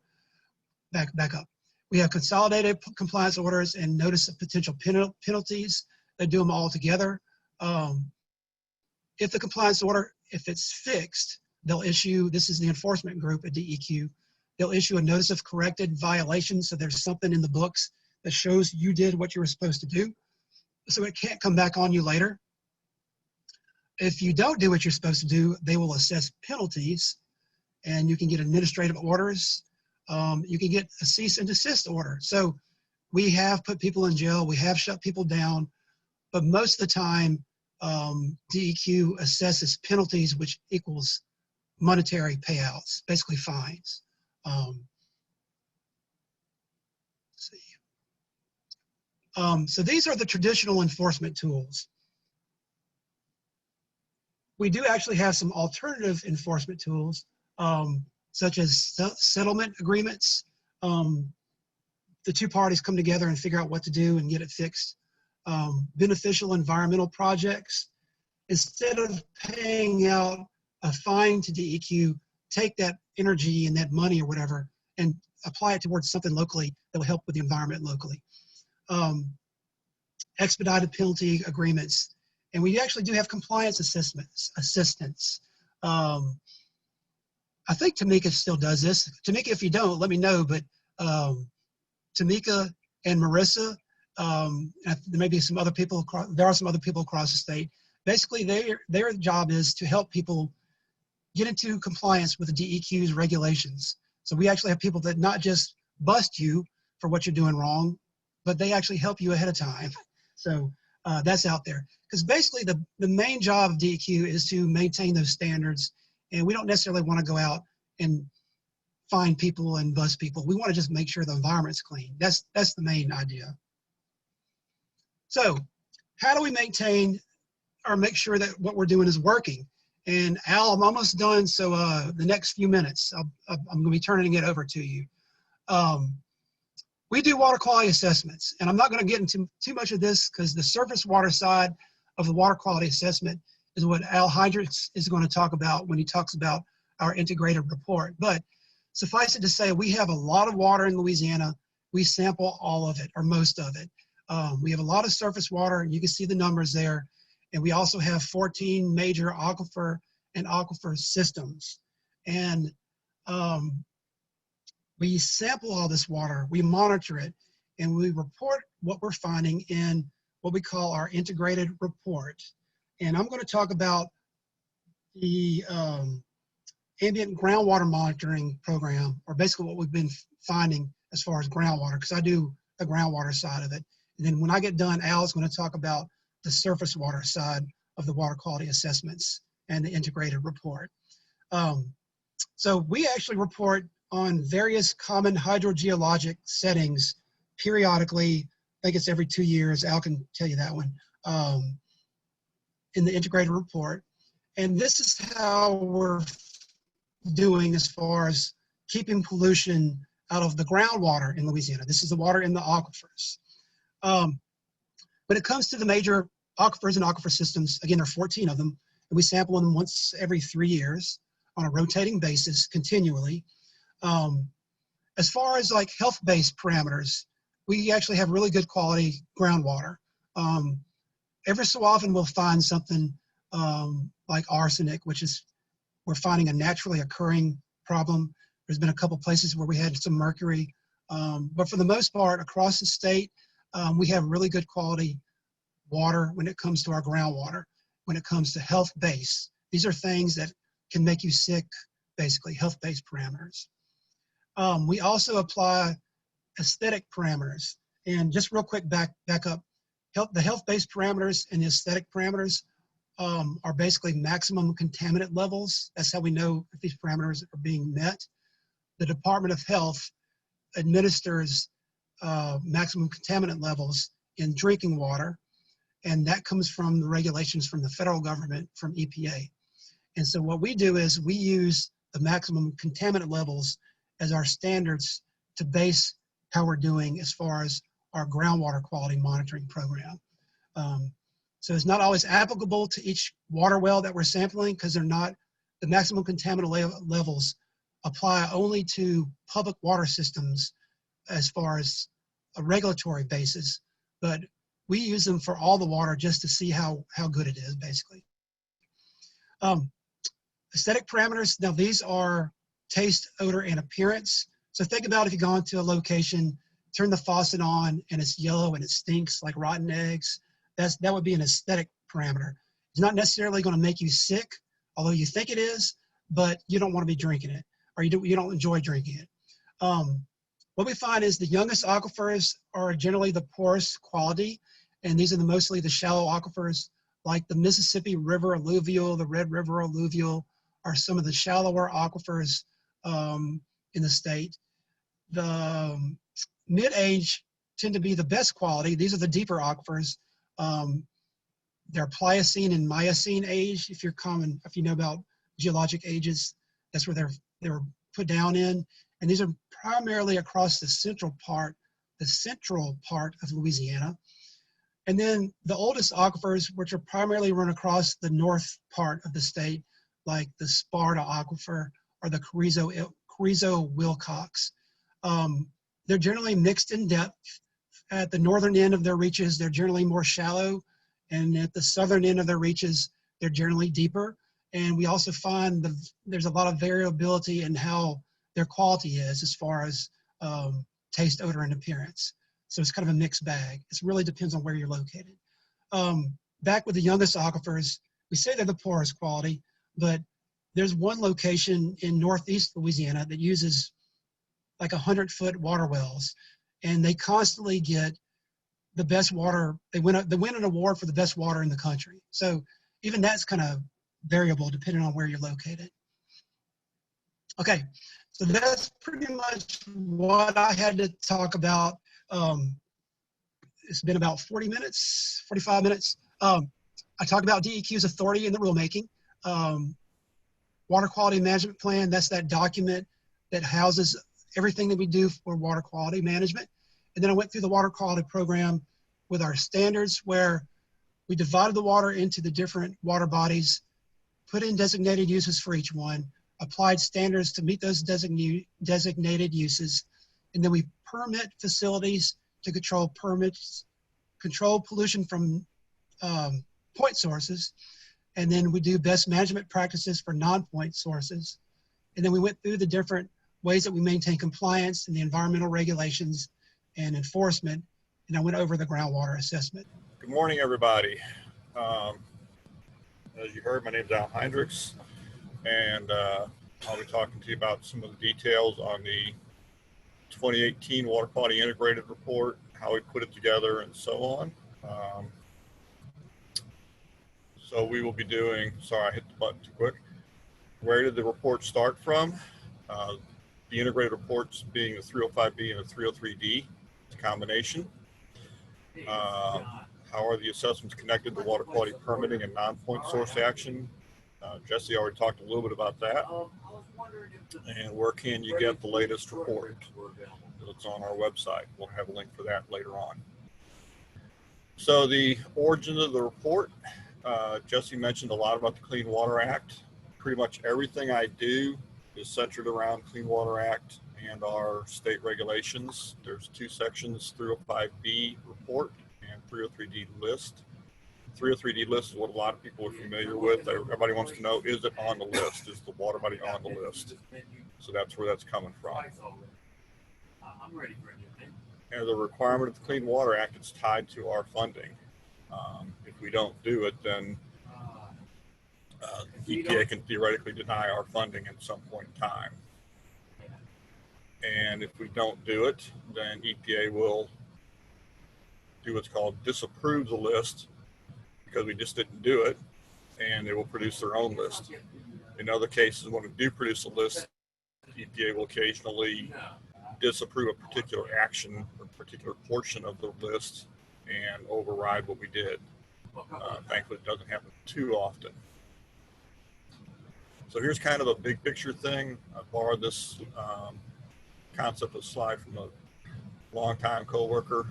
[SPEAKER 1] Back up. We have consolidated compliance orders and notice of potential penalties. They do them all together. If the compliance order, if it's fixed, they'll issue, this is the enforcement group at DEQ, they'll issue a notice of corrected violation. So there's something in the books that shows you did what you were supposed to do. So it can't come back on you later. If you don't do what you're supposed to do, they will assess penalties, and you can get administrative orders. You can get a cease and desist order. So we have put people in jail, we have shut people down, but most of the time, DEQ assesses penalties, which equals monetary payouts, basically fines. Let's see. So these are the traditional enforcement tools. We do actually have some alternative enforcement tools, such as settlement agreements. The two parties come together and figure out what to do and get it fixed. Beneficial environmental projects. Instead of paying out a fine to DEQ, take that energy and that money or whatever and apply it towards something locally that will help with the environment locally. Expedited penalty agreements. And we actually do have compliance assistance. I think Tamika still does this. Tamika, if you don't, let me know, but Tamika and Marissa, there may be some other people, there are some other people across the state. Basically, their job is to help people get into compliance with the DEQ's regulations. So we actually have people that not just bust you for what you're doing wrong, but they actually help you ahead of time. So that's out there. Because basically the main job of DEQ is to maintain those standards, and we don't necessarily want to go out and find people and bust people. We want to just make sure the environment's clean. That's the main idea. So how do we maintain or make sure that what we're doing is working? And Al, I'm almost done, so the next few minutes, I'm going to be turning it over to you. We do water quality assessments, and I'm not going to get into too much of this because the surface water side of the water quality assessment is what Al Hydrix is going to talk about when he talks about our integrated report. But suffice it to say, we have a lot of water in Louisiana. We sample all of it, or most of it. We have a lot of surface water, and you can see the numbers there. And we also have 14 major aquifer and aquifer systems. And we sample all this water, we monitor it, and we report what we're finding in what we call our integrated report. And I'm going to talk about the ambient groundwater monitoring program, or basically what we've been finding as far as groundwater, because I do the groundwater side of it. And then when I get done, Al's going to talk about the surface water side of the water quality assessments and the integrated report. So we actually report on various common hydrogeologic settings periodically. I think it's every 2 years. Al can tell you that one, in the integrated report. And this is how we're doing as far as keeping pollution out of the groundwater in Louisiana. This is the water in the aquifers. When it comes to the major aquifers and aquifer systems, again, there are 14 of them, and we sample them once every 3 years on a rotating basis continually. As far as like health-based parameters, we actually have really good quality groundwater. Every so often we'll find something like arsenic, which is, we're finding a naturally occurring problem. There's been a couple places where we had some mercury, but for the most part across the state, we have really good quality water when it comes to our groundwater. When it comes to health-based, these are things that can make you sick, basically health-based parameters. We also apply aesthetic parameters. And just real quick, back up. The health-based parameters and the aesthetic parameters are basically maximum contaminant levels. That's how we know if these parameters are being met. The Department of Health administers maximum contaminant levels in drinking water, and that comes from the regulations from the federal government, from EPA. And so what we do is we use the maximum contaminant levels as our standards to base how we're doing as far as our groundwater quality monitoring program. So it's not always applicable to each water well that we're sampling, because they're not, the maximum contaminant levels apply only to public water systems as far as a regulatory basis, but we use them for all the water just to see how good it is, basically. Aesthetic parameters, now these are taste, odor, and appearance. So think about if you go into a location, turn the faucet on, and it's yellow and it stinks like rotten eggs. That would be an aesthetic parameter. It's not necessarily going to make you sick, although you think it is, but you don't want to be drinking it, or you don't enjoy drinking it. What we find is the youngest aquifers are generally the poorest quality, and these are mostly the shallow aquifers, like the Mississippi River alluvial, the Red River alluvial, are some of the shallower aquifers in the state. The mid-age tend to be the best quality. These are the deeper aquifers. They're Pliocene and Miocene age. If you know about geologic ages, that's where they were put down in. And these are primarily across the central part of Louisiana. And then the oldest aquifers, which are primarily run across the north part of the state, like the Sparta Aquifer or the Carrizo-Wilcox. They're generally mixed in depth. At the northern end of their reaches, they're generally more shallow. And at the southern end of their reaches, they're generally deeper. And we also find there's a lot of variability in how their quality is as far as taste, odor, and appearance. So it's kind of a mixed bag. It really depends on where you're located. Back with the youngest aquifers, we say they're the poorest quality, but there's one location in northeast Louisiana that uses like 100-foot water wells, and they constantly get the best water. They win an award for the best water in the country. So even that's kind of variable depending on where you're located. Okay, so that's pretty much what I had to talk about. It's been about 45 minutes. I talked about DEQ's authority in the rulemaking. Water quality management plan, that's that document that houses everything that we do for water quality management. And then I went through the water quality program with our standards, where we divided the water into the different water bodies, put in designated uses for each one, applied standards to meet those designated uses, and then we permit facilities to control pollution from point sources, and then we do best management practices for non-point sources. And then we went through the different ways that we maintain compliance and the environmental regulations and enforcement, and I went over the groundwater assessment.
[SPEAKER 2] Good morning, everybody. As you heard, my name is Al Hendricks, and I'll be talking to you about some of the details on the 2018 Water Quality Integrated Report, how we put it together, and so on. So we will be doing, sorry, I hit the button too quick. Where did the report start from? The integrated reports being the 305B and the 303D, it's a combination. How are the assessments connected to water quality permitting and non-point source action? Jesse already talked a little bit about that. And where can you get the latest report? It's on our website. We'll have a link for that later on. So the origin of the report, Jesse mentioned a lot about the Clean Water Act. Pretty much everything I do is centered around Clean Water Act and our state regulations. There's two sections, 305B report and 303D list. 303D list is what a lot of people are familiar with. Everybody wants to know, is it on the list? Is the water body on the list? So that's where that's coming from. And the requirement of the Clean Water Act, it's tied to our funding. If we don't do it, then EPA can theoretically deny our funding at some point in time. And if we don't do it, then EPA will do what's called disapprove the list, because we just didn't do it, and they will produce their own list. In other cases, when we do produce a list, EPA will occasionally disapprove a particular action or a particular portion of the list and override what we did. Thankfully, it doesn't happen too often. So here's kind of a big picture thing. I borrowed this concept of slide from a longtime coworker.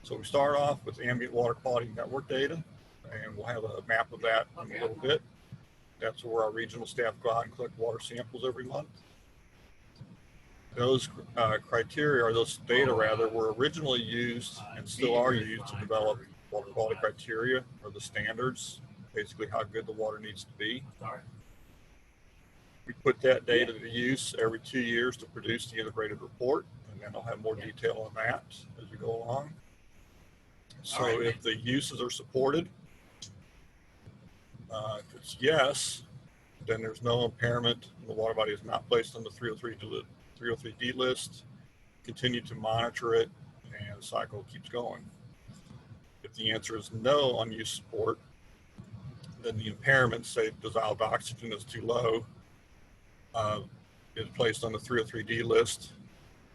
[SPEAKER 2] So we start off with ambient water quality network data, and we'll have a map of that in a little bit. That's where our regional staff go out and collect water samples every month. Those criteria, or those data rather, were originally used and still are used to develop water quality criteria, or the standards, basically how good the water needs to be. We put that data to use every 2 years to produce the integrated report, and then I'll have more detail on that as we go along. So if the uses are supported, if it's yes, then there's no impairment. The water body is not placed on the 303D list. Continue to monitor it, and the cycle keeps going. If the answer is no on use support, then the impairment, say dissolved oxygen is too low, is placed on the 303D list,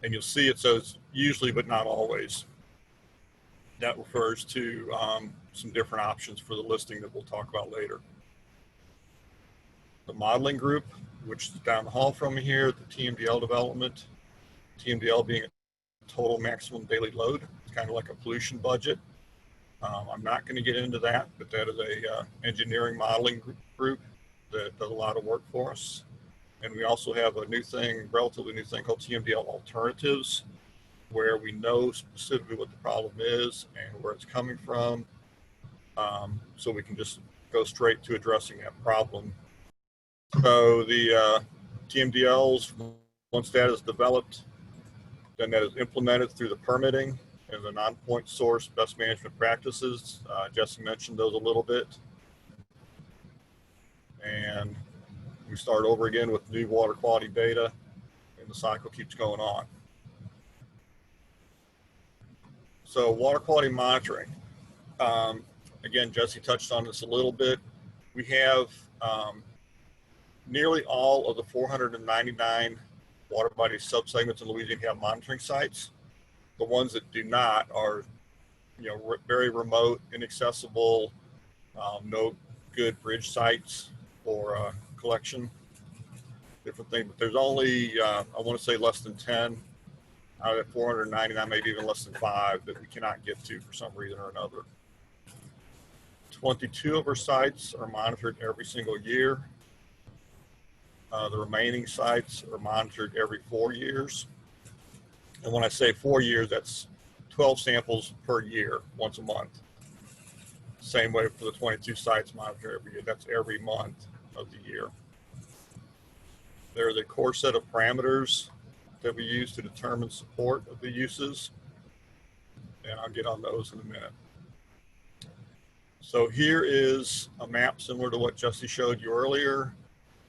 [SPEAKER 2] and you'll see it says usually but not always. That refers to some different options for the listing that we'll talk about later. The modeling group, which is down the hall from me here, the TMDL development, TMDL being a total maximum daily load. It's kind of like a pollution budget. I'm not going to get into that, but that is a engineering modeling group that does a lot of work for us. And we also have a new thing, relatively new thing called TMDL alternatives, where we know specifically what the problem is and where it's coming from. So we can just go straight to addressing that problem. So the TMDLs, once that is developed, then that is implemented through the permitting and the non-point source best management practices. Jesse mentioned those a little bit. And we start over again with new water quality data, and the cycle keeps going on. So water quality monitoring. Again, Jesse touched on this a little bit. We have nearly all of the 499 water body subsegments in Louisiana have monitoring sites. The ones that do not are, very remote, inaccessible, no good bridge sites for collection, different things. But there's only, I want to say less than 10 out of 499, maybe even less than 5 that we cannot get to for some reason or another. 22 of our sites are monitored every single year. The remaining sites are monitored every 4 years. And when I say 4 years, that's 12 samples per year, once a month. Same way for the 22 sites monitored every year. That's every month of the year. There's a core set of parameters that we use to determine support of the uses. And I'll get on those in a minute. So here is a map similar to what Jesse showed you earlier.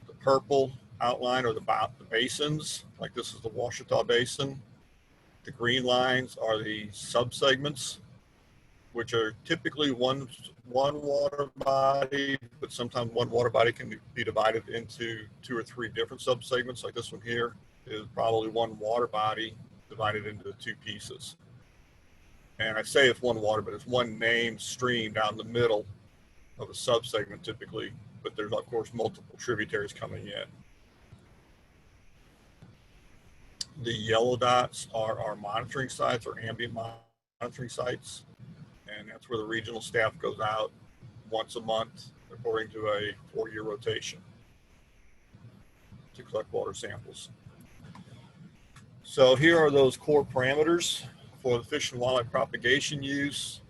[SPEAKER 2] The purple outline are the basins, like this is the Ouachita Basin. The green lines are the subsegments, which are typically one water body, but sometimes one water body can be divided into 2 or 3 different subsegments. Like this one here is probably one water body divided into 2 pieces. And I say it's one water, but it's one named stream down the middle of a subsegment typically, but there's of course multiple tributaries coming in. The yellow dots are our monitoring sites or ambient monitoring sites. And that's where the regional staff goes out once a month according to a 4-year rotation to collect water samples. So here are those core parameters for the fish and wildlife propagation use.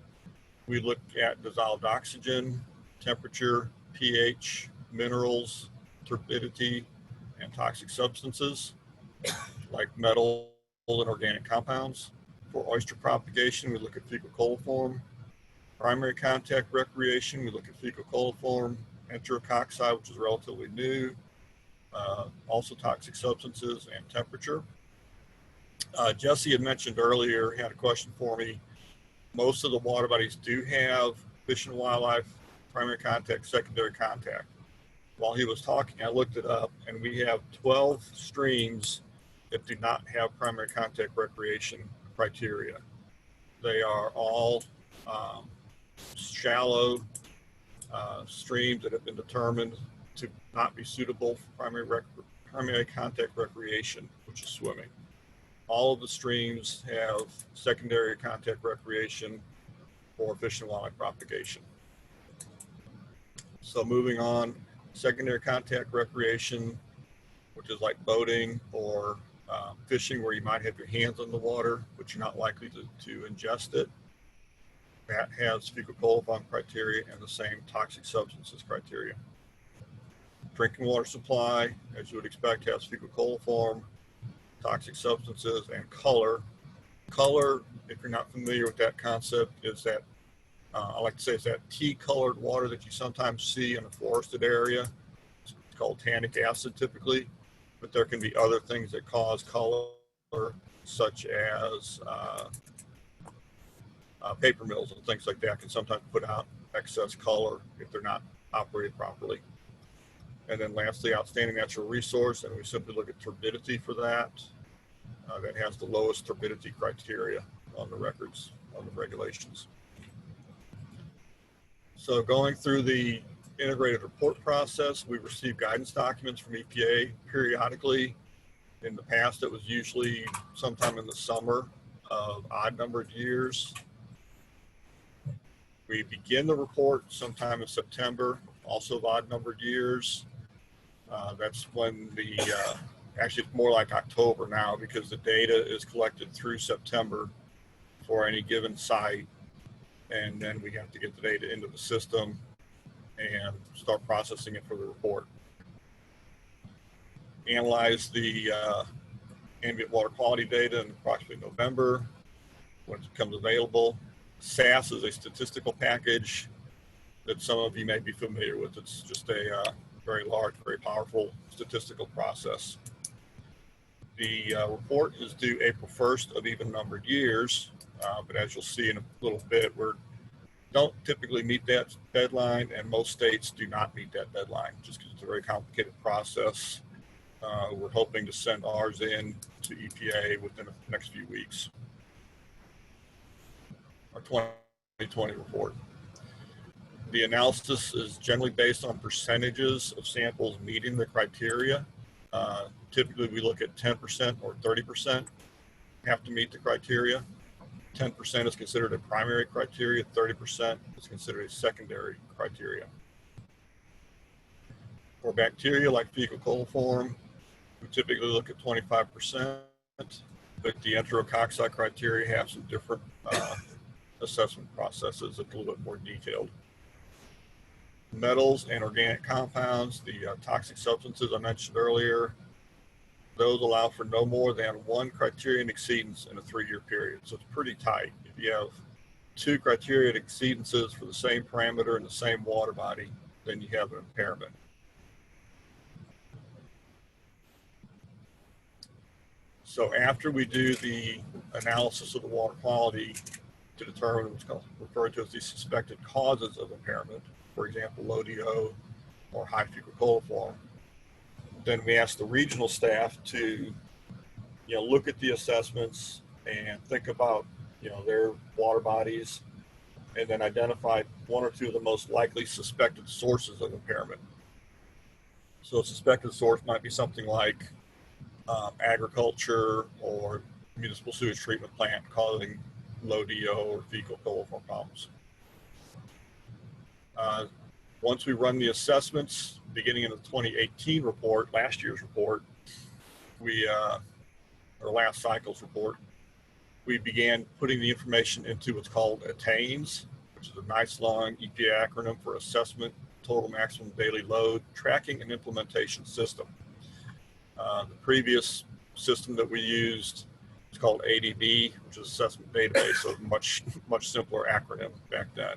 [SPEAKER 2] We look at dissolved oxygen, temperature, pH, minerals, turbidity, and toxic substances like metal and organic compounds. For oyster propagation, we look at fecal coliform. Primary contact recreation, we look at fecal coliform, enterococci, which is relatively new, also toxic substances and temperature. Jesse had mentioned earlier, he had a question for me. Most of the water bodies do have fish and wildlife, primary contact, secondary contact. While he was talking, I looked it up, and we have 12 streams that do not have primary contact recreation criteria. They are all shallow streams that have been determined to not be suitable for primary contact recreation, which is swimming. All of the streams have secondary contact recreation for fish and wildlife propagation. So moving on, secondary contact recreation, which is like boating or fishing where you might have your hands on the water, but you're not likely to ingest it. That has fecal coliform criteria and the same toxic substances criteria. Drinking water supply, as you would expect, has fecal coliform, toxic substances, and color. Color, if you're not familiar with that concept, is that, I like to say it's that tea-colored water that you sometimes see in a forested area. It's called tannic acid typically, but there can be other things that cause color, such as paper mills and things like that can sometimes put out excess color if they're not operated properly. And then lastly, outstanding natural resource, and we simply look at turbidity for that. That has the lowest turbidity criteria on the records, on the regulations. So going through the integrated report process, we receive guidance documents from EPA periodically. In the past, it was usually sometime in the summer of odd numbered years. We begin the report sometime in September, also of odd numbered years. That's when actually it's more like October now, because the data is collected through September for any given site. And then we have to get the data into the system and start processing it for the report. Analyze the ambient water quality data in approximately November when it becomes available. SAS is a statistical package that some of you may be familiar with. It's just a very large, very powerful statistical process. The report is due April 1st of even numbered years, but as you'll see in a little bit, we don't typically meet that deadline, and most states do not meet that deadline just because it's a very complicated process. We're hoping to send ours in to EPA within the next few weeks. Our 2020 report. The analysis is generally based on percentages of samples meeting the criteria. Typically, we look at 10% or 30% have to meet the criteria. 10% is considered a primary criteria, 30% is considered a secondary criteria. For bacteria like fecal coliform, we typically look at 25%, but the enterococci criteria have some different assessment processes that's a little bit more detailed. Metals and organic compounds, the toxic substances I mentioned earlier, those allow for no more than one criterion exceedance in a 3-year period. So it's pretty tight. If you have 2 criterion exceedances for the same parameter in the same water body, then you have an impairment. So after we do the analysis of the water quality to determine what's referred to as the suspected causes of impairment, for example, low DO or high fecal coliform, then we ask the regional staff to, look at the assessments and think about, their water bodies, and then identify 1 or 2 of the most likely suspected sources of impairment. So a suspected source might be something like agriculture or municipal sewage treatment plant causing low DO or fecal coliform problems. Once we run the assessments, beginning in the 2018 report, last year's report, or last cycle's report, we began putting the information into what's called ATTAINS, which is a nice long EPA acronym for Assessment Total Maximum Daily Load Tracking and Implementation System. The previous system that we used was called ADB, which is Assessment Database, so much simpler acronym back then.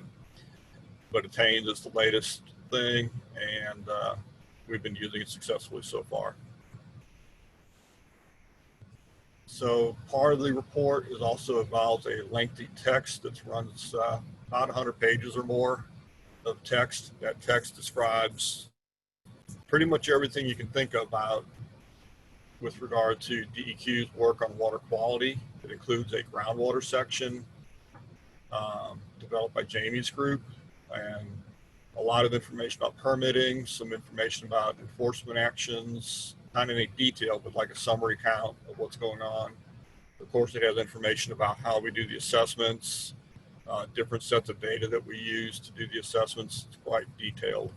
[SPEAKER 2] But ATTAINS is the latest thing, and we've been using it successfully so far. So part of the report is also involves a lengthy text that runs about 100 pages or more of text. That text describes pretty much everything you can think about with regard to DEQ's work on water quality. It includes a groundwater section developed by Jamie's group, and a lot of information about permitting, some information about enforcement actions, not in any detail, but like a summary count of what's going on. Of course, it has information about how we do the assessments, different sets of data that we use to do the assessments. It's quite detailed.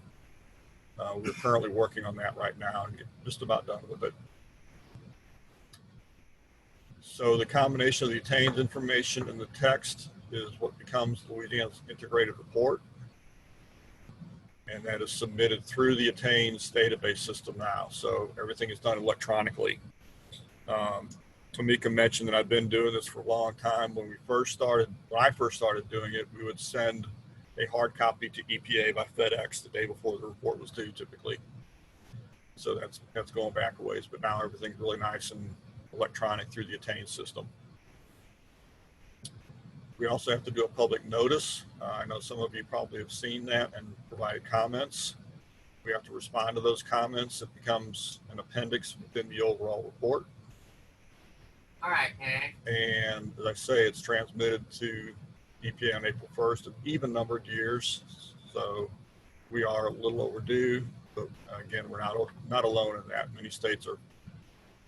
[SPEAKER 2] We're currently working on that right now and just about done with it. So the combination of the ATTAINS information and the text is what becomes Louisiana's integrated report. And that is submitted through the ATTAINS database system now. So everything is done electronically. Tamika mentioned that I've been doing this for a long time. When I first started doing it, we would send a hard copy to EPA by FedEx the day before the report was due, typically. So that's going back a ways, but now everything's really nice and electronic through the ATTAINS system. We also have to do a public notice. I know some of you probably have seen that and provided comments. We have to respond to those comments. It becomes an appendix within the overall report.
[SPEAKER 3] All right, Hank.
[SPEAKER 2] And as I say, it's transmitted to EPA on April 1st of even numbered years. So we are a little overdue, but again, we're not alone in that. Many states are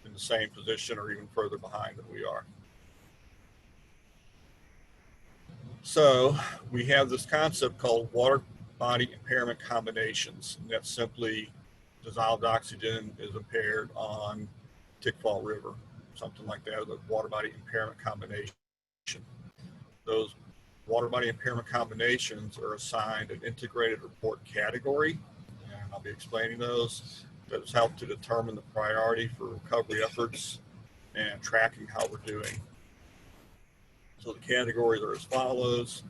[SPEAKER 2] in the same position or even further behind than we are. So we have this concept called water body impairment combinations, and that's simply dissolved oxygen is impaired on Tickfall River, something like that, the water body impairment combination. Those water body impairment combinations are assigned an integrated report category, and I'll be explaining those. That has helped to determine the priority for recovery efforts and tracking how we're doing. So the categories are as follows.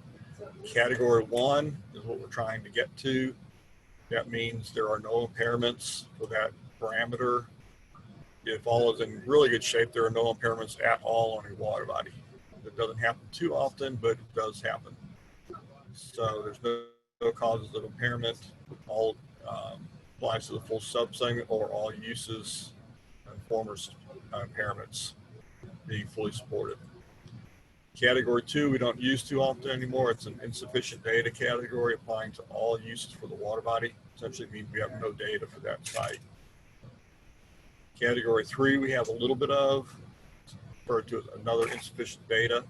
[SPEAKER 2] Category 1 is what we're trying to get to. That means there are no impairments for that parameter. If all is in really good shape, there are no impairments at all on a water body. It doesn't happen too often, but it does happen. So there's no causes of impairment. All applies to the full subsegment or all uses and former impairments being fully supported. Category 2, we don't use too often anymore. It's an insufficient data category applying to all uses for the water body. Essentially means we have no data for that site. Category 3, we have a little bit of, referred to as another insufficient data.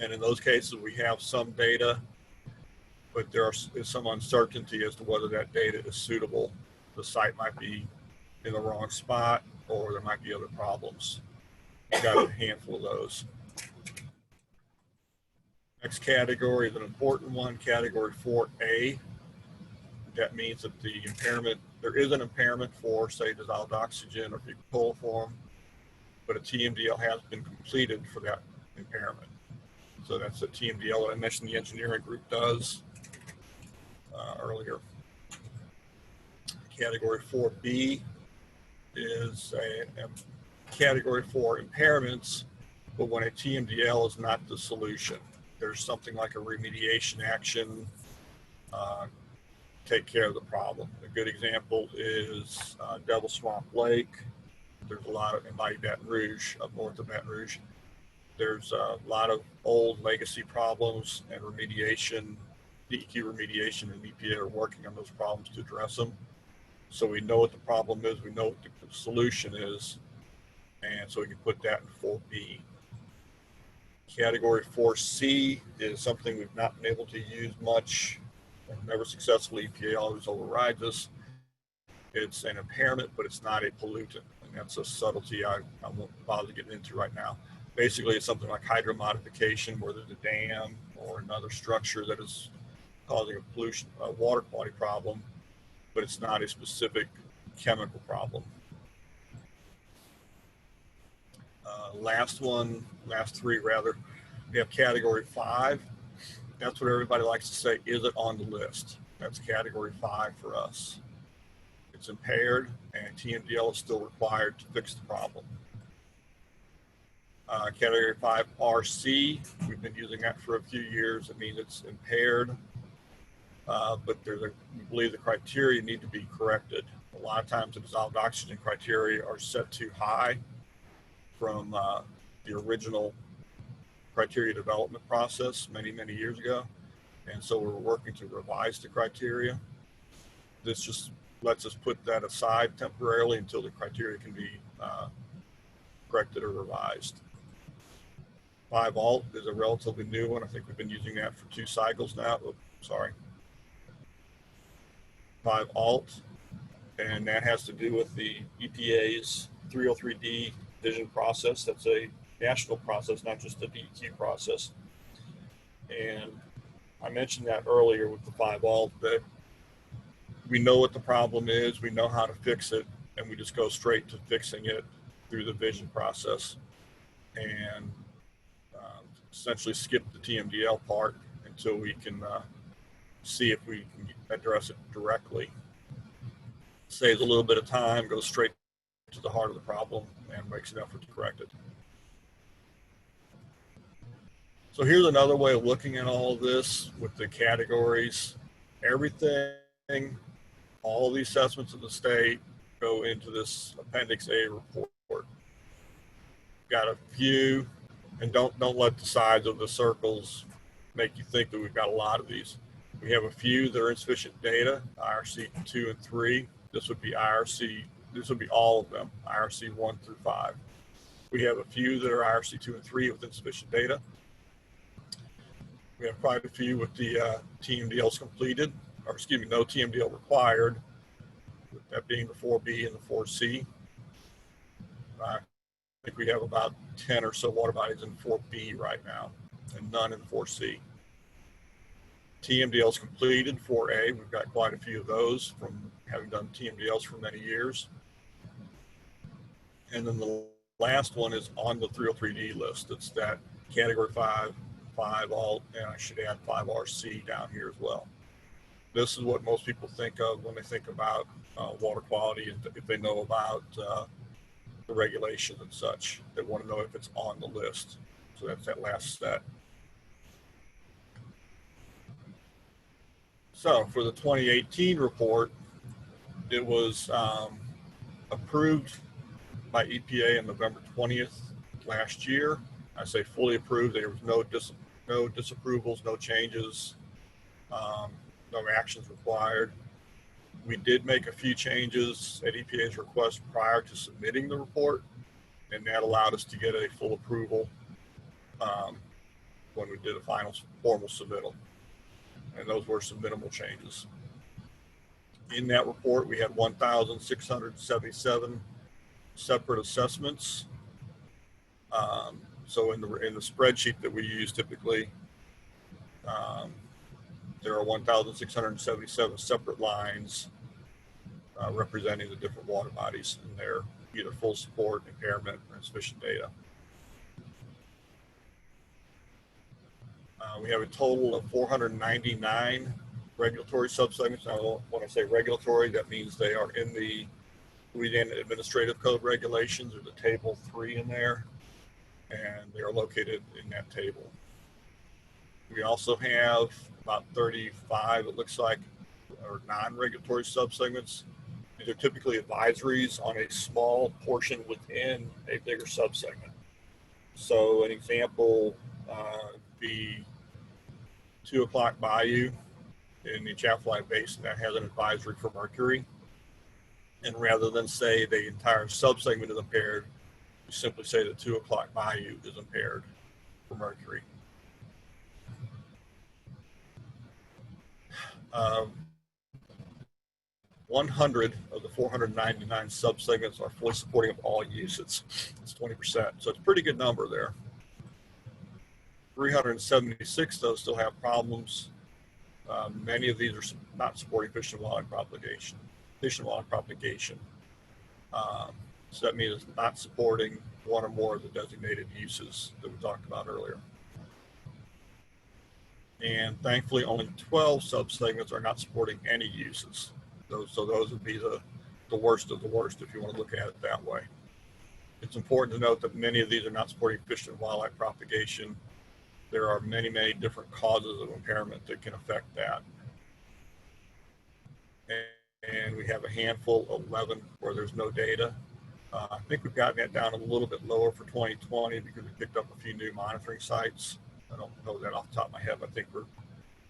[SPEAKER 2] And in those cases, we have some data, but there is some uncertainty as to whether that data is suitable. The site might be in the wrong spot, or there might be other problems. We've got a handful of those. Next category is an important one, category 4A. That means that the impairment, there is an impairment for, say, dissolved oxygen or coliform, but a TMDL has been completed for that impairment. So that's a TMDL that I mentioned the engineering group does earlier. Category 4B is a category for impairments, but when a TMDL is not the solution. There's something like a remediation action, take care of the problem. A good example is Devil Swamp Lake. There's a lot of, in Baton Rouge, up north of Baton Rouge. There's a lot of old legacy problems and remediation, DEQ remediation and EPA are working on those problems to address them. So we know what the problem is, we know what the solution is, and so we can put that in 4B. Category 4C is something we've not been able to use much, never successfully. EPA always overrides us. It's an impairment, but it's not a pollutant. And that's a subtlety I won't bother getting into right now. Basically, it's something like hydromodification, where there's a dam or another structure that is causing a pollution, a water quality problem, but it's not a specific chemical problem. Last three rather, we have category 5. That's what everybody likes to say, is it on the list? That's category 5 for us. It's impaired and TMDL is still required to fix the problem. Category 5 RC, we've been using that for a few years. It means it's impaired, but we believe the criteria need to be corrected. A lot of times the dissolved oxygen criteria are set too high from the original criteria development process many years ago. And so we're working to revise the criteria. This just lets us put that aside temporarily until the criteria can be corrected or revised. 5 alt is a relatively new one. I think we've been using that for 2 cycles now. Oops, sorry. 5 alt, and that has to do with the EPA's 303D vision process. That's a national process, not just a DEQ process. And I mentioned that earlier with the 5 alt, that we know what the problem is, we know how to fix it, and we just go straight to fixing it through the vision process, and essentially skip the TMDL part until we can see if we can address it directly. Saves a little bit of time, goes straight to the heart of the problem, and makes an effort to correct it. So here's another way of looking at all of this with the categories. Everything, all the assessments of the state go into this Appendix A report. Got a few, and don't let the size of the circles make you think that we've got a lot of these. We have a few that are insufficient data, IRC 2 and 3. This would be all of them, IRC 1 through 5. We have a few that are IRC 2 and 3 with insufficient data. We have quite a few with the TMDLs completed, or excuse me, no TMDL required, with that being the 4B and the 4C. I think we have about 10 or so water bodies in 4B right now, and none in 4C. TMDLs completed, 4A, we've got quite a few of those from having done TMDLs for many years. And then the last one is on the 303D list. It's that category 5 all, and I should add 5RC down here as well. This is what most people think of when they think about water quality, and if they know about the regulation and such. They want to know if it's on the list. So that's that last set. So for the 2018 report, it was approved by EPA on November 20th last year. I say fully approved. There was no disapprovals, no changes, no actions required. We did make a few changes at EPA's request prior to submitting the report, and that allowed us to get a full approval when we did a final formal submittal. And those were some minimal changes. In that report, we had 1,677 separate assessments. So in the spreadsheet that we use typically, there are 1,677 separate lines representing the different water bodies in their either full support, impairment, or insufficient data. We have a total of 499 regulatory subsegments. Now, when I say regulatory, that means they are in the Louisiana Administrative Code regulations. There's a table 3 in there, and they are located in that table. We also have about 35, it looks like, are non-regulatory subsegments. These are typically advisories on a small portion within a bigger subsegment. So an example be 2 o'clock Bayou in the Atchafalaya Basin that has an advisory for mercury. And rather than say the entire subsegment is impaired, you simply say that 2 o'clock Bayou is impaired for mercury. 100 of the 499 subsegments are fully supporting of all uses. It's 20%, so it's a pretty good number there. 376 though still have problems. Many of these are not supporting fish and wildlife propagation. So that means it's not supporting one or more of the designated uses that we talked about earlier. And thankfully, only 12 subsegments are not supporting any uses. So those would be the worst of the worst, if you want to look at it that way. It's important to note that many of these are not supporting fish and wildlife propagation. There are many, many different causes of impairment that can affect that. And we have a handful, 11, where there's no data. I think we've gotten that down a little bit lower for 2020 because we picked up a few new monitoring sites. I don't know that off the top of my head, but I think we're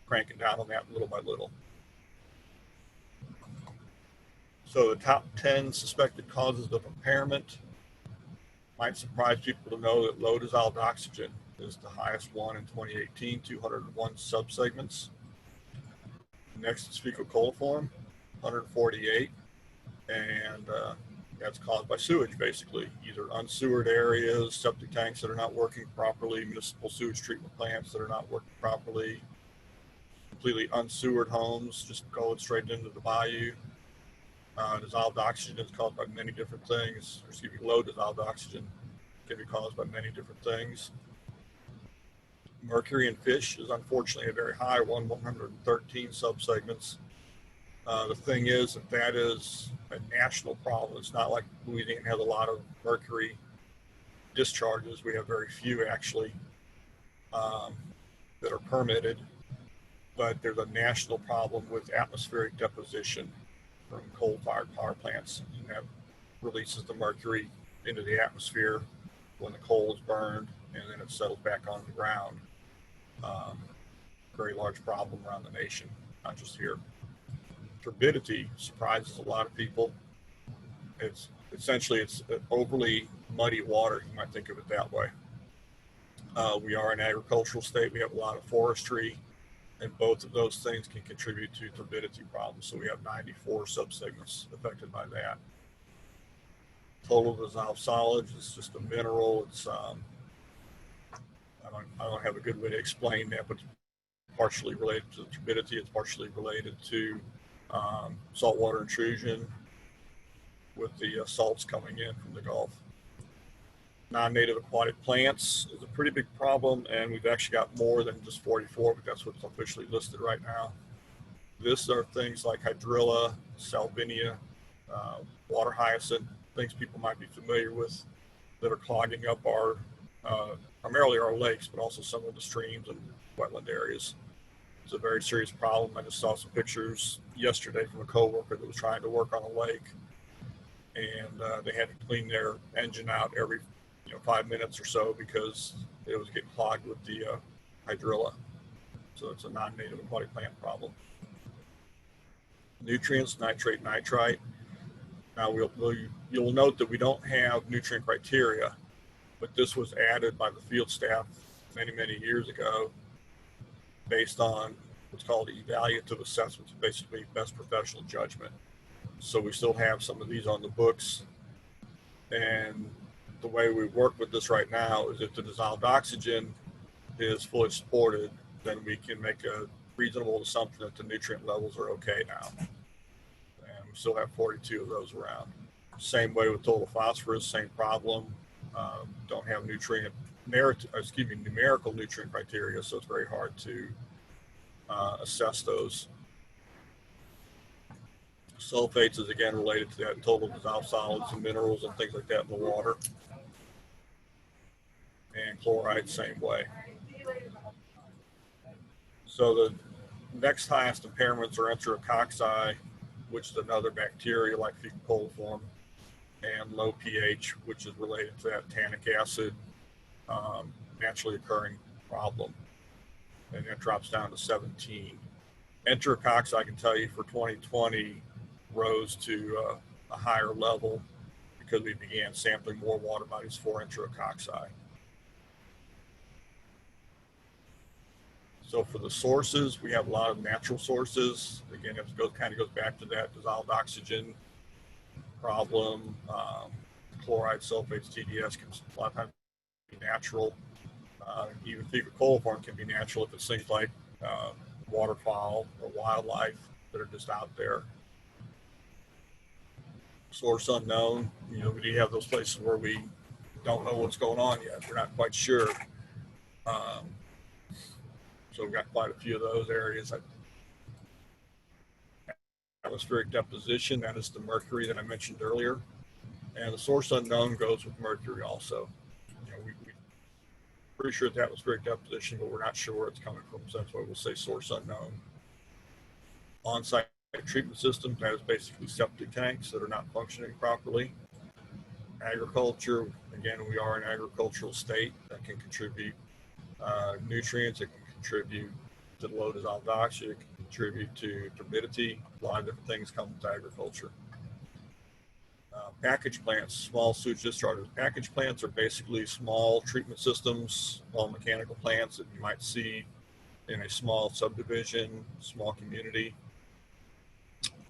[SPEAKER 2] cranking down on that little by little. So the top 10 suspected causes of impairment might surprise people to know that low dissolved oxygen is the highest one in 2018, 201 subsegments. Next is fecal coliform, 148, and that's caused by sewage, basically, either unsewered areas, septic tanks that are not working properly, municipal sewage treatment plants that are not working properly, completely unsewered homes just going straight into the bayou. Dissolved oxygen is caused by many different things. Excuse me, low dissolved oxygen can be caused by many different things. Mercury in fish is unfortunately a very high one, 113 subsegments. The thing is that is a national problem. It's not like Louisiana has a lot of mercury discharges. We have very few actually that are permitted, but there's a national problem with atmospheric deposition from coal-fired power plants, and that releases the mercury into the atmosphere when the coal is burned, and then it settles back on the ground. Very large problem around the nation. not just here. Turbidity surprises a lot of people. It's essentially overly muddy water. You might think of it that way. We are an agricultural state. We have a lot of forestry, and both of those things can contribute to turbidity problems. So we have 94 subsegments affected by that. Total dissolved solids is just a mineral. It's I don't have a good way to explain that, but it's partially related to turbidity. It's partially related to saltwater intrusion with the salts coming in from the Gulf. Non-native aquatic plants is a pretty big problem, and we've actually got more than just 44, but that's what's officially listed right now. This are things like hydrilla, salvinia, water hyacinth, things people might be familiar with that are clogging up our, primarily our lakes, but also some of the streams and wetland areas. It's a very serious problem. I just saw some pictures yesterday from a coworker that was trying to work on a lake, and they had to clean their engine out every 5 minutes or so because it was getting clogged with the hydrilla. So it's a non-native aquatic plant problem. Nutrients, nitrate, nitrite. Now you'll note that we don't have nutrient criteria, but this was added by the field staff many, many years ago based on what's called evaluative assessments, basically best professional judgment. So we still have some of these on the books, and the way we work with this right now is if the dissolved oxygen is fully supported, then we can make a reasonable assumption that the nutrient levels are okay now. And we still have 42 of those around. Same way with total phosphorus, same problem. Don't have numerical nutrient criteria, so it's very hard to assess those. Sulfates is again related to that total dissolved solids and minerals and things like that in the water. And chloride, same way. So the next highest impairments are enterococci, which is another bacteria like fecal coliform, and low pH, which is related to that tannic acid naturally occurring problem. And that drops down to 17. Enterococci, I can tell you, for 2020 rose to a higher level because we began sampling more water bodies for enterococci. So for the sources, we have a lot of natural sources. Again, it kind of goes back to that dissolved oxygen problem. Chloride, sulfates, TDS can a lot of times be natural. Even fecal coliform can be natural if it's things like waterfowl or wildlife that are just out there. Source unknown. We do have those places where we don't know what's going on yet. We're not quite sure. So we've got quite a few of those areas. Atmospheric deposition, that is the mercury that I mentioned earlier. And the source unknown goes with mercury also. We're pretty sure it's atmospheric deposition, but we're not sure where it's coming from. So that's why we'll say source unknown. On-site treatment systems, that is basically septic tanks that are not functioning properly. Agriculture, again, we are an agricultural state that can contribute nutrients. It can contribute to the low dissolved oxygen. It can contribute to turbidity. A lot of different things come with agriculture. Package plants, small sewage discharges. Package plants are basically small treatment systems, small mechanical plants that you might see in a small subdivision, small community.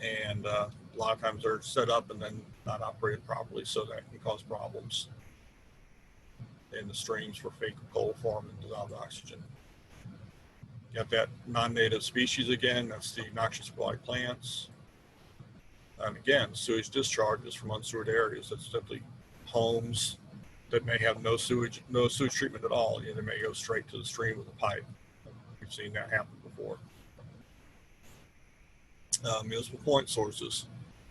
[SPEAKER 2] And a lot of times they're set up and then not operated properly, so that can cause problems in the streams for fecal coliform and dissolved oxygen. You got that non-native species again, that's the noxious aquatic plants. And again, sewage discharges from unsewered areas. That's simply homes that may have no sewage treatment at all. They may go straight to the stream with a pipe. We've seen that happen before. Municipal point sources,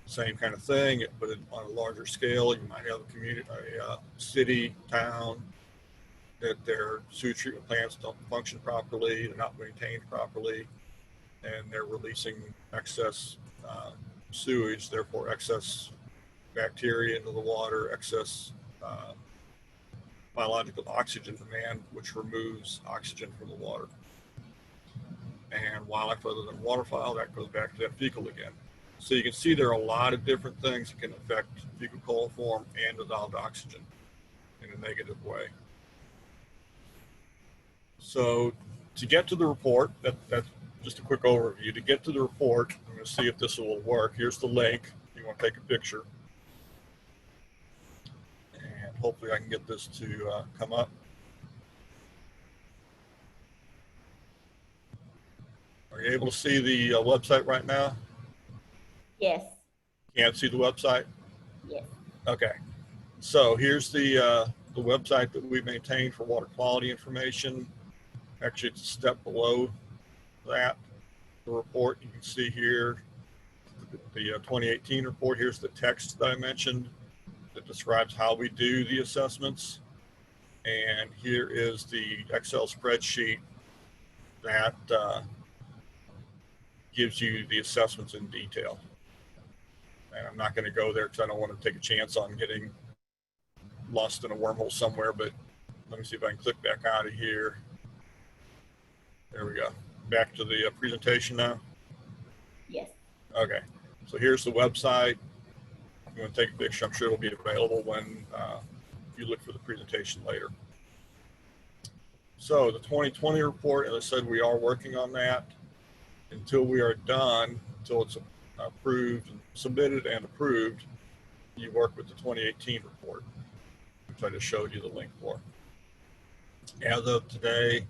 [SPEAKER 2] same kind of thing, but on a larger scale. You might have a community, a city, town, that their sewage treatment plants don't function properly, they're not maintained properly, and they're releasing excess sewage, therefore excess bacteria into the water, excess biological oxygen demand, which removes oxygen from the water. and wildlife other than waterfowl, that goes back to that fecal again. So you can see there are a lot of different things that can affect fecal coliform and dissolved oxygen in a negative way. So to get to the report, that's just a quick overview. To get to the report, I'm going to see if this will work. Here's the link. You want to take a picture. And hopefully I can get this to come up. Are you able to see the website right now?
[SPEAKER 4] Yes.
[SPEAKER 2] Can't see the website?
[SPEAKER 4] Yes.
[SPEAKER 2] Okay. So here's the website that we maintain for water quality information. Actually, it's a step below that. The report you can see here, the 2018 report. Here's the text that I mentioned that describes how we do the assessments. And here is the Excel spreadsheet that gives you the assessments in detail. And I'm not going to go there because I don't want to take a chance on getting lost in a wormhole somewhere, but let me see if I can click back out of here. There we go. Back to the presentation now.
[SPEAKER 4] Yes.
[SPEAKER 2] Okay, so here's the website. If you want to take a picture, I'm sure it'll be available when you look for the presentation later. So the 2020 report, as I said, we are working on that. Until we are done, until it's approved, and submitted and approved, you work with the 2018 report, which I just showed you the link for. As of today,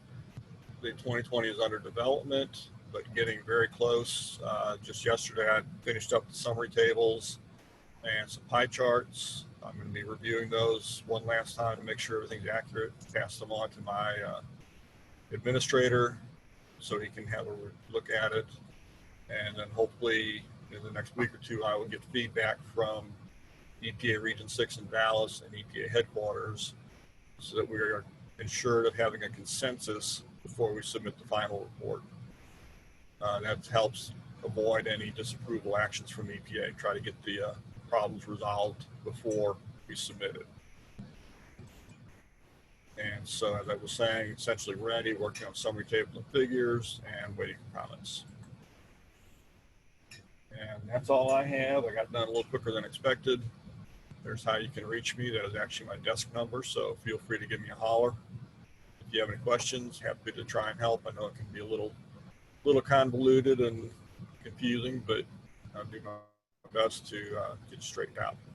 [SPEAKER 2] the 2020 is under development, but getting very close. Just yesterday, I finished up the summary tables and some pie charts. I'm going to be reviewing those one last time to make sure everything's accurate. Pass them on to my administrator so he can have a look at it. And then hopefully in the next week or two, I will get feedback from EPA Region 6 in Dallas and EPA headquarters so that we are ensured of having a consensus before we submit the final report. That helps avoid any disapproval actions from EPA, try to get the problems resolved before we submit it. And so, as I was saying, essentially ready, working on summary tables and figures, and waiting for comments. And that's all I have. I got done a little quicker than expected. There's how you can reach me. That is actually my desk number, so feel free to give me a holler. If you have any questions, happy to try and help. I know it can be a little convoluted and confusing, but I'll do my best to get straightened out.